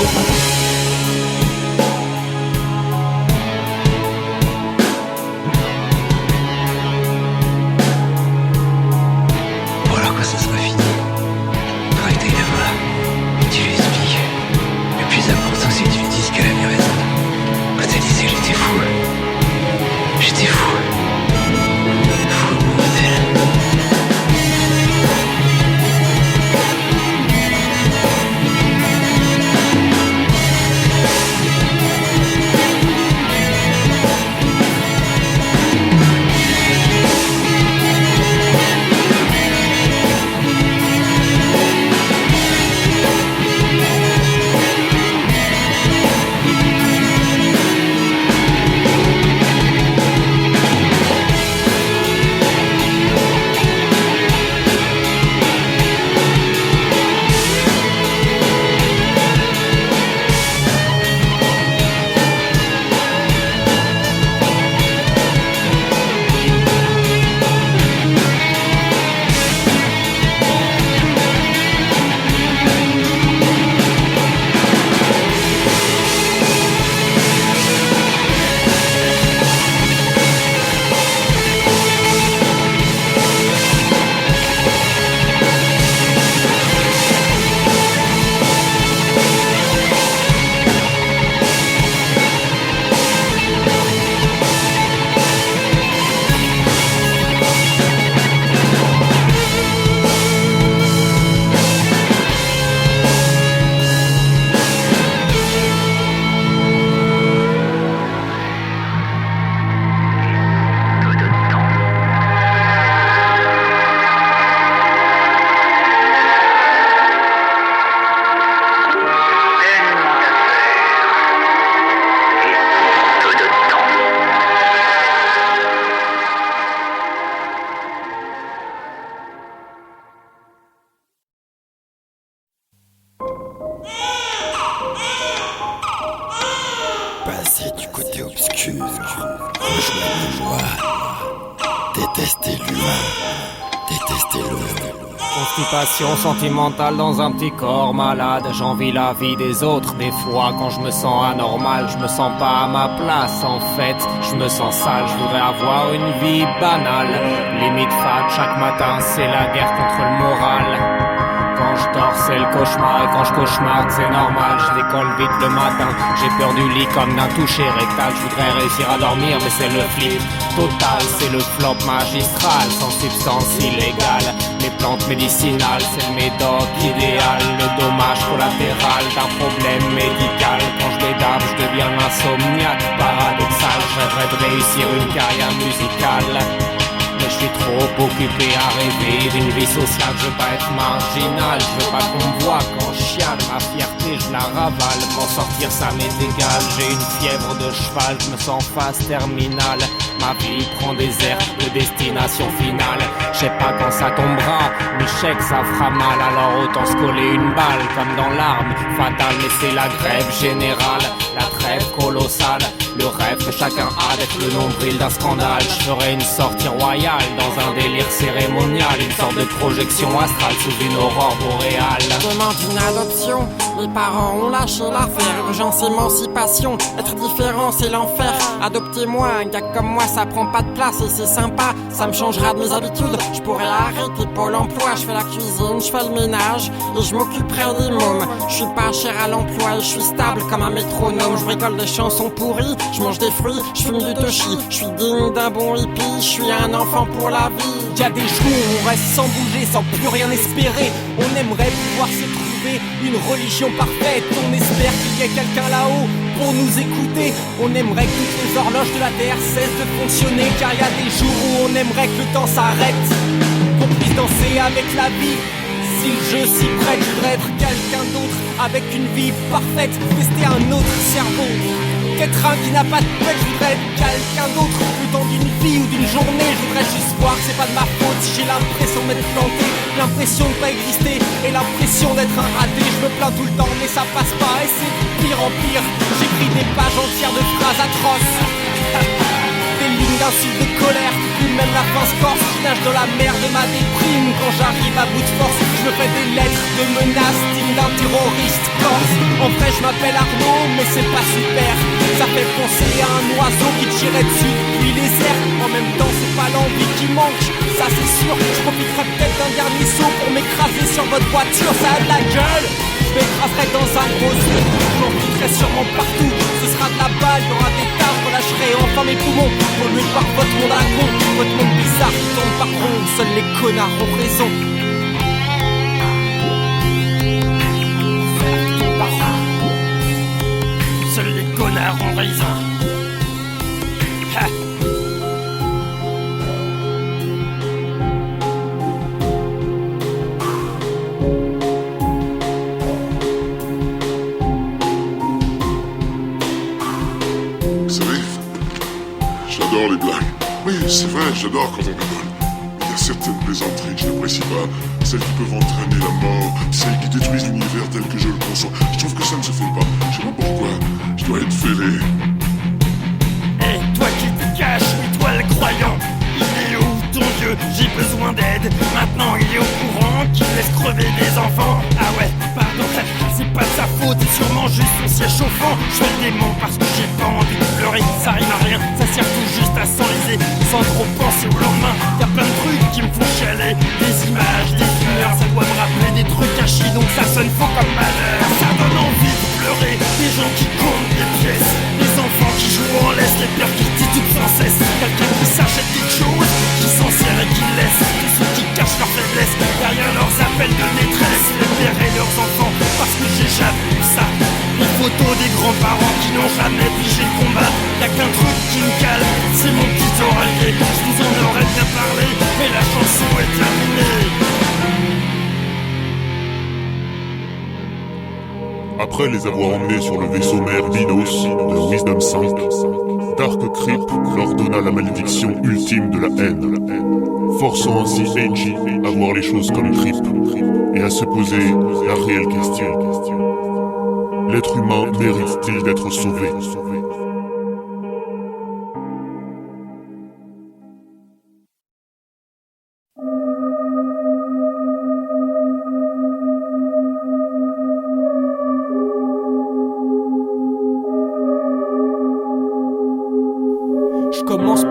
Détester l'eau. Constipation sentimentale dans un petit corps malade. J'envie la vie des autres. Des fois quand je me sens anormal, je me sens pas à ma place. En fait, je me sens sale, je voudrais avoir une vie banale. Limite fade, chaque matin c'est la guerre contre le moral. Quand je dors c'est le cauchemar et quand je cauchemarde c'est normal. Je décolle vite le matin, j'ai peur du lit comme d'un toucher rectal. Je voudrais réussir à dormir mais c'est le flip total. C'est le flop magistral, sans substance illégale. Les plantes médicinales c'est le médoc idéal. Le dommage collatéral d'un problème médical. Quand je bédave je deviens insomniaque, paradoxal. Je rêverais de réussir une carrière musicale. Mais je suis trop occupé à rêver d'une vie sociale. Je veux pas être marginal, je veux pas qu'on me voie quand je chiale. Ma fierté je la ravale, m'en sortir ça m'est égal. J'ai une fièvre de cheval, je me sens phase terminale. Ma vie prend des airs de destination finale. Je sais pas quand ça tombera, mais je sais que ça fera mal. Alors autant se coller une balle comme dans l'arme fatale. Mais c'est la grève générale, la trêve colossale. Le rêve que chacun a d'être le nombril d'un scandale. Je ferai une sortie royale dans un délire cérémonial. Une sorte de projection astrale sous une aurore boréale. Demande une adoption, les parents ont lâché l'affaire. Urgence, émancipation, être différent c'est l'enfer. Adoptez-moi, un gars comme moi ça prend pas de place et c'est sympa. Ça me changera de mes habitudes, je pourrais arrêter Pôle emploi. Je fais la cuisine, je fais le ménage et je m'occuperai des mômes. Je suis pas cher à l'emploi et je suis stable comme un métronome. Je bricole des chansons pourries, je mange des fruits, je fume du toshi. Je suis digne d'un bon hippie, je suis un enfant pour la vie. Y'a des jours où on reste sans bouger, sans plus rien espérer. On aimerait pouvoir se trouver une religion parfaite. On espère qu'il y ait quelqu'un là-haut pour nous écouter. On aimerait que toutes les horloges de la Terre cessent de fonctionner. Car y a des jours où on aimerait que le temps s'arrête, qu'on puisse danser avec la vie. Si le jeu s'y prête, je voudrais être quelqu'un d'autre avec une vie parfaite, tester un autre cerveau. Qu'être un qui n'a pas de tête, je voudrais être quelqu'un d'autre. Le temps d'une vie ou d'une journée, je voudrais juste voir que c'est pas de ma faute si j'ai l'impression d'être planté, l'impression de pas exister et l'impression d'être un raté. Je me plains tout le temps mais ça passe pas et c'est de pire en pire. J'écris des pages entières de phrases atroces, des lignes d'insultes de colère, puis même la fin se corse. Je nage dans la mer de ma déprime quand j'arrive à bout de force. Je me fais des lettres de menaces dignes d'un terroriste corse. En vrai je m'appelle Arnaud mais c'est pas super. Ça fait penser à un oiseau qui tirait dessus depuis les airs. En même temps c'est pas l'envie qui manque, ça c'est sûr. Je profiterai peut-être d'un dernier saut pour m'écraser sur votre voiture. Ça a de la gueule, je m'écraserai dans un gros saut. J'en foutrai sûrement partout, ce sera de la balle, y'aura des tares, je relâcherai enfin mes poumons. Pollué par votre monde à con, votre monde bizarre qui tourne par rond. Seuls les connards ont raison. Seuls les connards ont raison. Ha. Vous savez, j'adore les blagues. Oui, c'est vrai, j'adore quand on rigole. Mais il y a certaines plaisanteries que je n'apprécie pas. Celles qui peuvent entraîner la mort, celles qui détruisent l'univers tel que je le conçois. Je trouve que ça ne se fait pas. Je sais pas pourquoi. Je dois être fêlé. Et toi qui te caches, oui toi le croyant, il est où ton Dieu? J'ai besoin d'aide. Maintenant il est au courant qu'il laisse crever des enfants. Ah ouais, pardon, c'est pas de sa faute, c'est sûrement juste son siège chauffant. Je fais le démon parce que j'ai pas envie de pleurer. Ça rime à rien, ça sert tout juste à s'enliser sans trop penser au lendemain. Y'a plein de trucs qui me font chialer, des images, des humeurs. Ça doit me rappeler des trucs à chier, donc ça sonne faux comme malheur. Ça donne envie de pleurer, des gens qui comptent des pièces, des enfants qui jouent en laisse, les pères qui titubent sans cesse. Quelqu'un qui s'achète quelque chose, qui s'en sert et qui laisse. Tous ceux qui cachent leur faiblesse derrière leurs appels de détresse, les pères et leurs enfants, parce que j'ai jamais vu ça. Les photos des grands-parents qui n'ont jamais pigé le combat. Y'a qu'un truc qui me calme, c'est mon petit oreiller. Je vous en aurais bien parlé, mais la chanson est terminée. Après les avoir emmenés sur le vaisseau mère Minos de Wisdom 5, Dark Crip leur donna la malédiction ultime de la haine, forçant ainsi Angie à voir les choses comme Crip et à se poser la réelle question. L'être humain mérite-t-il d'être sauvé?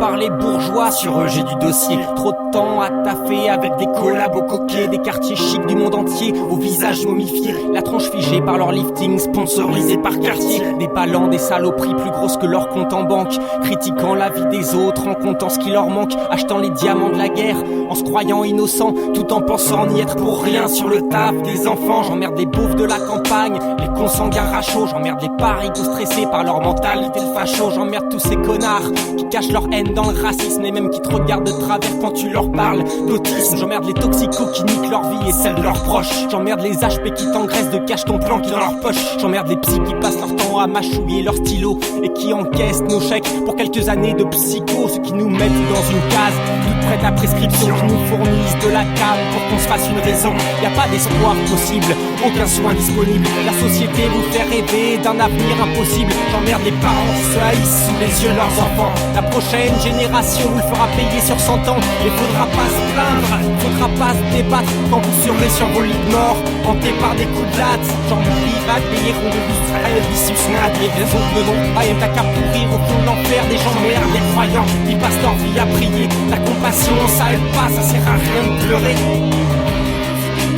par les bourgeois. Sur eux j'ai du dossier, trop de temps à taffer avec des collabos coquets, des quartiers chics du monde entier, au visage momifié, la tronche figée par leur lifting, sponsorisé par quartier, des ballants, des saloperies plus grosses que leur compte en banque, critiquant la vie des autres, en comptant ce qui leur manque, achetant les diamants de la guerre, en se croyant innocent, tout en pensant n'y être pour rien. Sur le taf des enfants, j'emmerde les beaufs de la campagne, les consanguins rachauds, j'emmerde les parigots stressés par leur mentalité de facho, j'emmerde tous ces connards qui cachent leur haine dans le racisme et même qui te regardent de travers quand tu leur parles d'autisme. J'emmerde les toxicos qui niquent leur vie et celle de leurs proches, j'emmerde les HP qui t'engraissent de cache ton plan qui dans leur poche, j'emmerde les psys qui passent leur temps à mâchouiller leur stylo et qui encaissent nos chèques pour quelques années de psycho, ceux qui nous mettent dans une case toute prête à prescription, qui nous fournissent de la cam pour qu'on se fasse une raison. Y a pas d'espoir possible, aucun soin disponible, la société vous fait rêver d'un avenir impossible. J'emmerde les parents qui se haïssent sous les yeux de leurs enfants, la prochaine génération vous le fera payer sur 100 ans. Il faudra pas se plaindre, faudra pas se débattre quand vous serez sur vos lits de mort, hantés par des coups de latte. J'emmerde les héros de l'Israël, l'issue snad, les raisons de nom. Aïe, t'as qu'à pourrir au fond de l'enfer des gens merde, les croyants qui passent leur vie à prier. La compassion, ça aide pas, ça sert à rien de pleurer.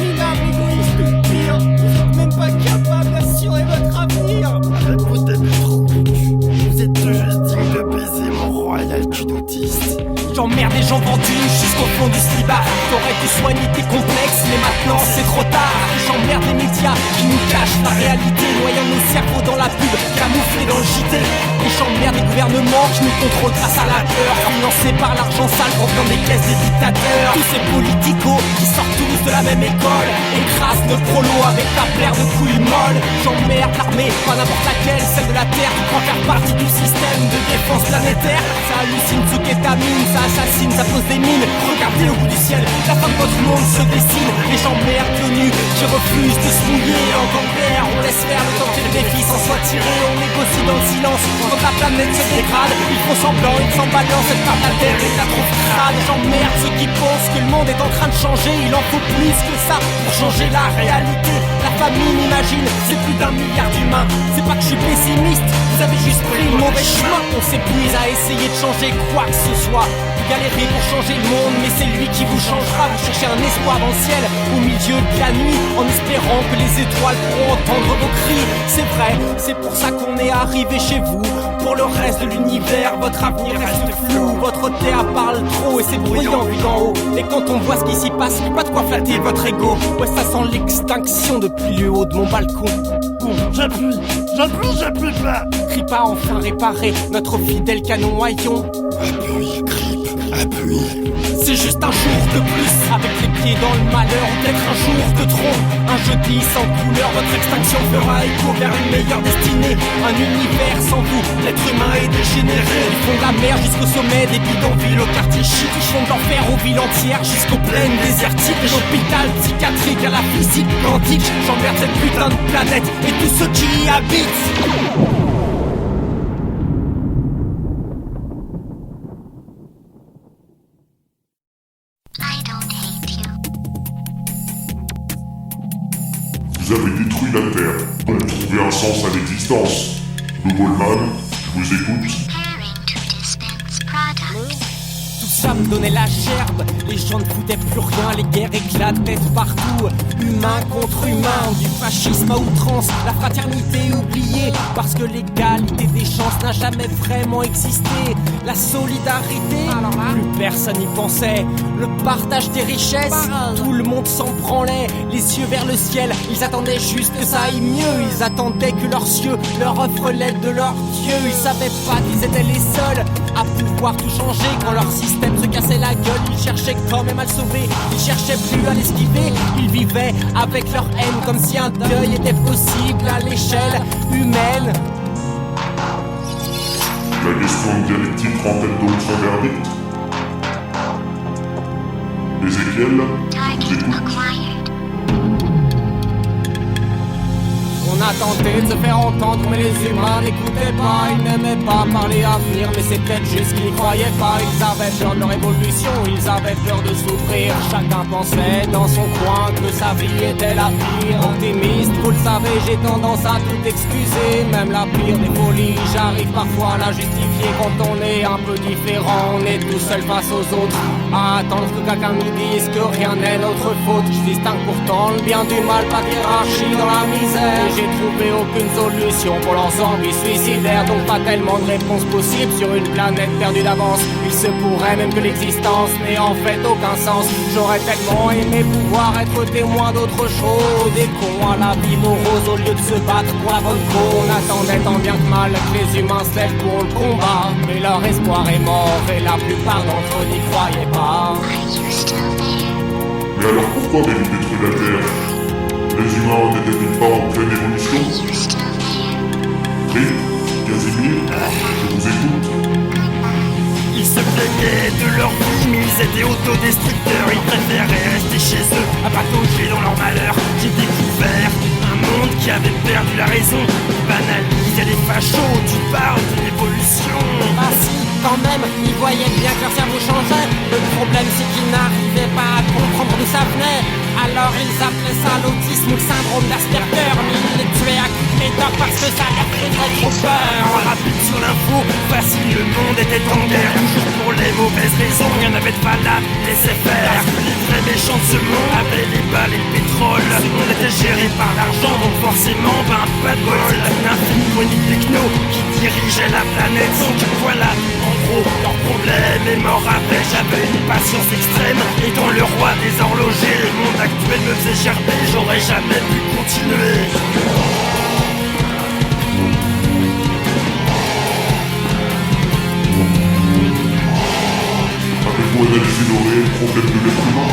Minable, égoïste, pire, vous êtes même pas capable d'assurer votre avenir. Arrête vos débuts trop. Vous êtes tout juste digne de baiser mon royal cul d'autiste. J'emmerde les gens vendus jusqu'au fond du slibard. T'aurais pu soigner tes complexes, mais maintenant c'est trop tard. J'emmerde les médias qui nous cachent la réalité, noyant nos cerveaux dans la pub, camouflés dans le JT. Et j'emmerde les gouvernements qui nous contrôlent grâce à la peur, financés par l'argent sale provenant des caisses des dictateurs. Tous ces politicos qui sortent tous de la même école, écrasent nos prolos avec ta paire de couilles molles. J'emmerde l'armée, pas n'importe laquelle, celle de la terre qui croit faire partie du système de défense planétaire. Ça hallucine sous kétamine, ça assassine, ça pose des mines. Regardez au bout du ciel, la fin de votre monde se dessine. Les j'emmerde l'ONU qui refusent de se mouiller en temps de guerre. On laisse faire le temps que le défi s'en soit tiré. On négocie dans le silence quand la planète se dégrade. Ils font semblant, ils s'embalancent, cette part de la terre est la trop crade. J'emmerde ceux qui pensent que le monde est en train de changer. Il en faut plus que ça pour changer la réalité. La famine, imagine, c'est plus d'1 milliard d'humains. C'est pas que je suis pessimiste, vous avez juste pris le mauvais chemin. On s'épuise à essayer de changer quoi que ce soit. Vous galérez pour changer le monde, mais c'est lui qui vous changera. Vous cherchez un espoir dans le ciel, au milieu de la nuit, en espérant que les étoiles pourront entendre vos cris. C'est vrai, c'est pour ça qu'on est arrivé chez vous. Pour le reste de l'univers, votre avenir reste flou. Votre terre parle trop et c'est bruyant vu d'en haut. Et quand on voit ce qui s'y passe, pas de quoi flatter votre ego. Ouais, ça sent l'extinction depuis le haut de mon balcon. J'appuie pas. Crie pas, enfin réparer notre fidèle canon haillon. Appuie, Crip, appuie. C'est juste un jour de plus, avec les pieds dans le malheur, ou peut-être un jour de trop. Un jeudi sans couleur, votre extinction fera écho vers une meilleure destinée. Un univers sans vous, l'être humain est dégénéré. Ils font de la mer jusqu'au sommet des bidonvilles au quartier chic. Ils font de l'enfer aux villes entières jusqu'aux plaines désertiques. De l'hôpital psychiatrique à la physique quantique. J'emmerde cette putain de planète et tous ceux qui y habitent. Vous avez détruit la Terre, donc trouvez un sens à l'existence. Blue Goldman, je vous écoute. Tout ça me donnait la gerbe, les gens ne foutaient plus rien, les guerres éclataient partout. Humain contre humain, du fascisme à outrance, la fraternité oubliée, parce que l'égalité des chances n'a jamais vraiment existé. La solidarité, plus personne n'y pensait. Le partage des richesses, tout le monde s'en branlait. Les yeux vers le ciel, ils attendaient juste que ça aille mieux. Ils attendaient que leurs cieux leur offrent l'aide de leur Dieu. Ils savaient pas qu'ils étaient les seuls à pouvoir tout changer. Quand leur système se cassait la gueule, ils cherchaient quand même à le sauver. Ils cherchaient plus à l'esquiver, ils vivaient avec leur haine, comme si un deuil était possible à l'échelle humaine. La question de dialectique rend-elle donc son verdict? Ézéchiel, je vous écoute. On a tenté de se faire entendre, mais les humains n'écoutaient pas. Ils n'aimaient pas parler avenir, mais c'est peut-être juste qu'ils n'y croyaient pas. Ils avaient peur de leur évolution, ils avaient peur de souffrir. Chacun pensait dans son coin que sa vie était la pire. Optimiste vous le savez, j'ai tendance à tout excuser, même la pire des folies. J'arrive parfois à la justifier quand on est un peu différent. On est tout seul face aux autres, à attendre que quelqu'un nous dise que rien n'est notre faute. Je distingue pourtant le bien du mal, pas d'hierarchie dans la misère. J'ai trouvé aucune solution pour l'ensemble suicidaire, donc pas tellement de réponses possibles sur une planète perdue d'avance. Il se pourrait même que l'existence n'ait en fait aucun sens. J'aurais tellement aimé pouvoir être témoin d'autre chose. Des cons à la vie morose au lieu de se battre pour la bonne cause. On attendait tant bien que mal que les humains se lèvent pour le combat, mais leur espoir est mort et la plupart d'entre eux n'y croyaient pas. Mais alors pourquoi avez-vous détruit la Terre? Les humains n'étaient-ils pas en pleine évolution? Rip, Casimir, je vous écoute. Ils se plaignaient de leur vie, mais ils étaient autodestructeurs. Ils préféraient rester chez eux, à patauger dans leur malheur. J'ai découvert un monde qui avait perdu la raison. Ils banalisaient les fachos, tu parles de l'évolution. Ah si, quand même, ils voyaient bien que leur cerveau changeait. Le problème c'est qu'ils n'arrivaient pas à comprendre d'où ça venait. Alors ils appelaient ça l'autisme ou le syndrome d'Asperger. Mais ils les tuaient à coups de médoc parce que ça leur faisait trop peur. Rapide sur l'info, facile, le monde était en guerre. Toujours pour les mauvaises raisons, y'en avait pas là, laissez faire. Parce que les vrais méchants de ce monde avaient les balles et le pétrole. Ce monde était géré par l'argent, donc forcément, ben pas de bol. Une infinie poignée de techno qui dirigeait la planète. Donc voilà, en gros, leur problème est mort après. J'avais une patience extrême, étant le roi des horlogers. Le monde actuel me faisait gerber, j'aurais jamais pu continuer. Avez-vous analysé le réel problème de l'être humain?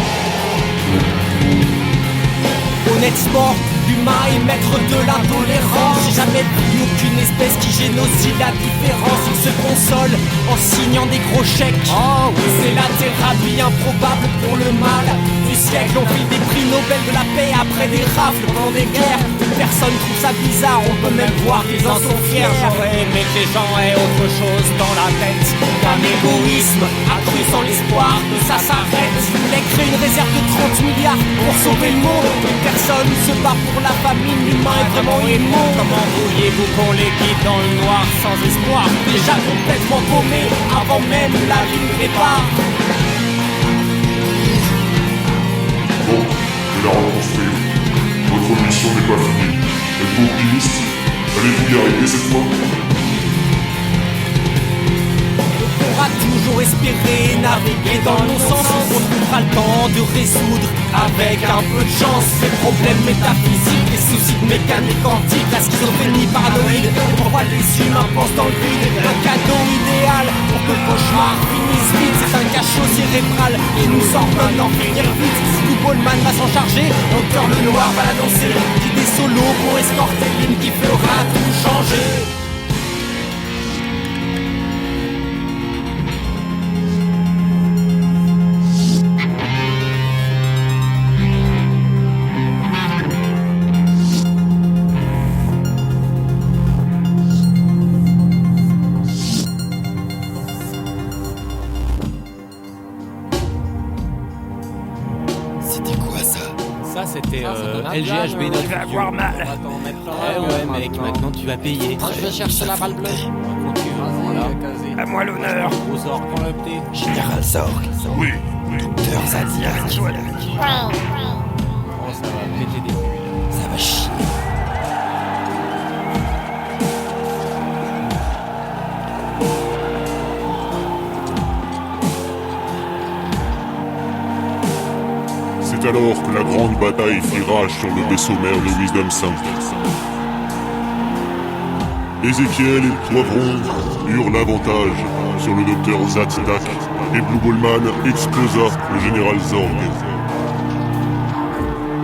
Honnêtement, l'humain est maître de l'intolérance. J'ai jamais vu aucune espèce qui génocide la différence. Il se console en signant des gros chèques. Oh oui, c'est la thérapie improbable pour le mal du siècle. On fait des prix Nobel de la paix après des rafles pendant des guerres. Personne trouve ça bizarre, on peut même voir qu'ils en sont fiers. J'aurais aimé que les gens aient autre chose dans la tête qu'un égoïsme accru sans l'espoir que ça s'arrête. Ils voulaient créer une réserve de 30 milliards pour sauver le monde, mais personne se bat pour la famine. L'humain est vraiment immonde. Comment vouliez-vous qu'on les quitte dans le noir sans espoir, déjà complètement paumés avant même la ligne de départ? Bon, je vais la reconstruire. Votre mission n'est pas finie. Êtes-vous optimiste? Allez-vous y arriver cette fois? On pourra toujours espérer naviguer dans nos sens. On trouvera le temps de résoudre avec un peu de chance ces problèmes métaphysiques, les soucis de mécanique quantique, la schizophrénie paranoïde. Et pourquoi les humains pensent dans le vide? Un cadeau idéal pour que le cauchemar finisse vite. C'est un cachot cérébral qui nous ordonne d'en finir vite. Blue Goldman va s'en charger, Docteur Le Noir va l'annoncer. D'idées solo pour escorter l'hymne qui fera tout changer. C'était LGHB, notre tu vas avoir mal. Ouais mec, maintenant tu vas payer. Je vais chercher la balle bleue. À moi l'honneur. Général Zorg. Oui. Docteur Zadiak. Voilà. Oh, ça va péter des bulles. Ça va chier. C'est alors que la grande bataille fit rage sur le vaisseau mère de Wisdom 5. Ézéchiel et le Poivron eurent l'avantage sur le docteur Zatzdak et Blue Goldman explosa le général Zorg.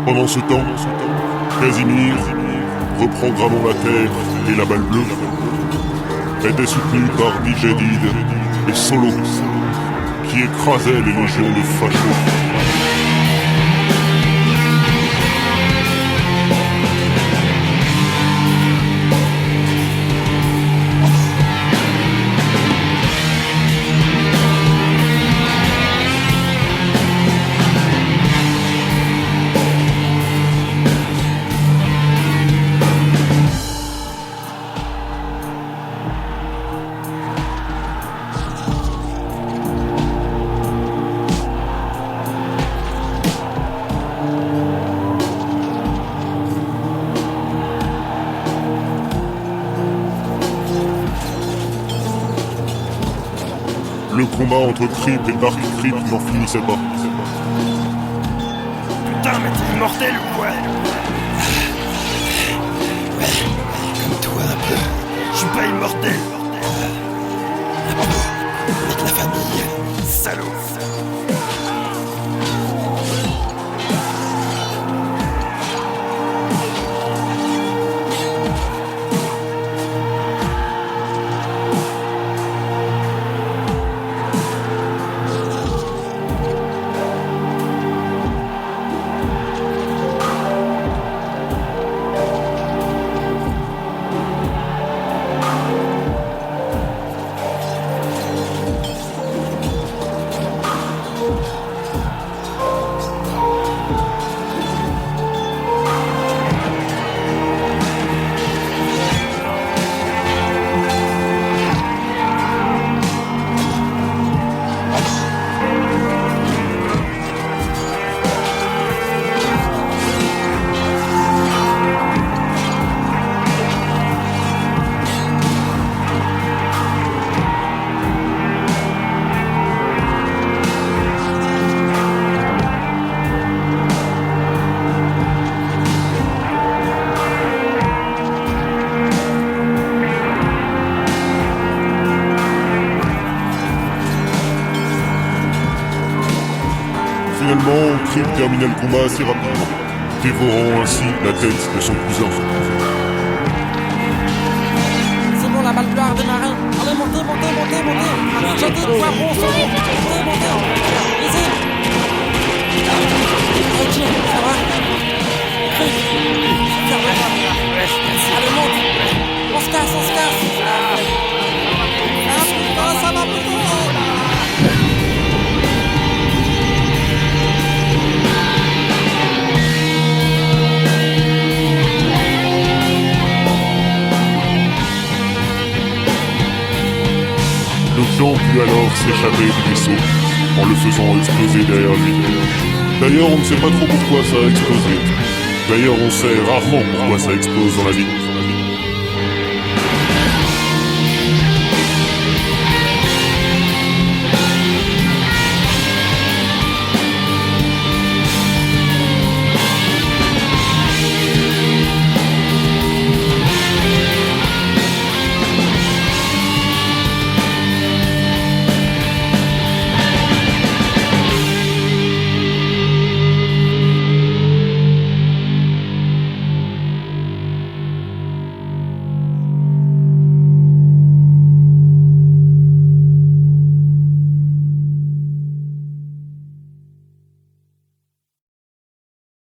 Pendant ce temps, Casimir, reprogrammant la Terre et la balle bleue, était soutenu par Djadid et Solo, qui écrasaient les légions de fachos. Le combat entre Creep et Dark Creep n'en finissait pas. Putain, mais t'es immortel ou quoi? Ouais, comme toi un peu. Je suis pas immortel. Avec la famille. Salaud. Finalement, Creep termina le combat assez rapidement, dévorant ainsi la tête de son cousin. C'est bon, la balle bleue a redémarré. Allez, montez. Jetez le poivron, c'est bon. Montez. Easy. Ok, ça va. Allez, monte. On se casse. Ah putain, ça va plutôt. Le clan put alors s'échapper du vaisseau, en le faisant exploser derrière lui. D'ailleurs, on ne sait pas trop pourquoi ça a explosé. D'ailleurs, on sait rarement pourquoi ça explose dans la vie.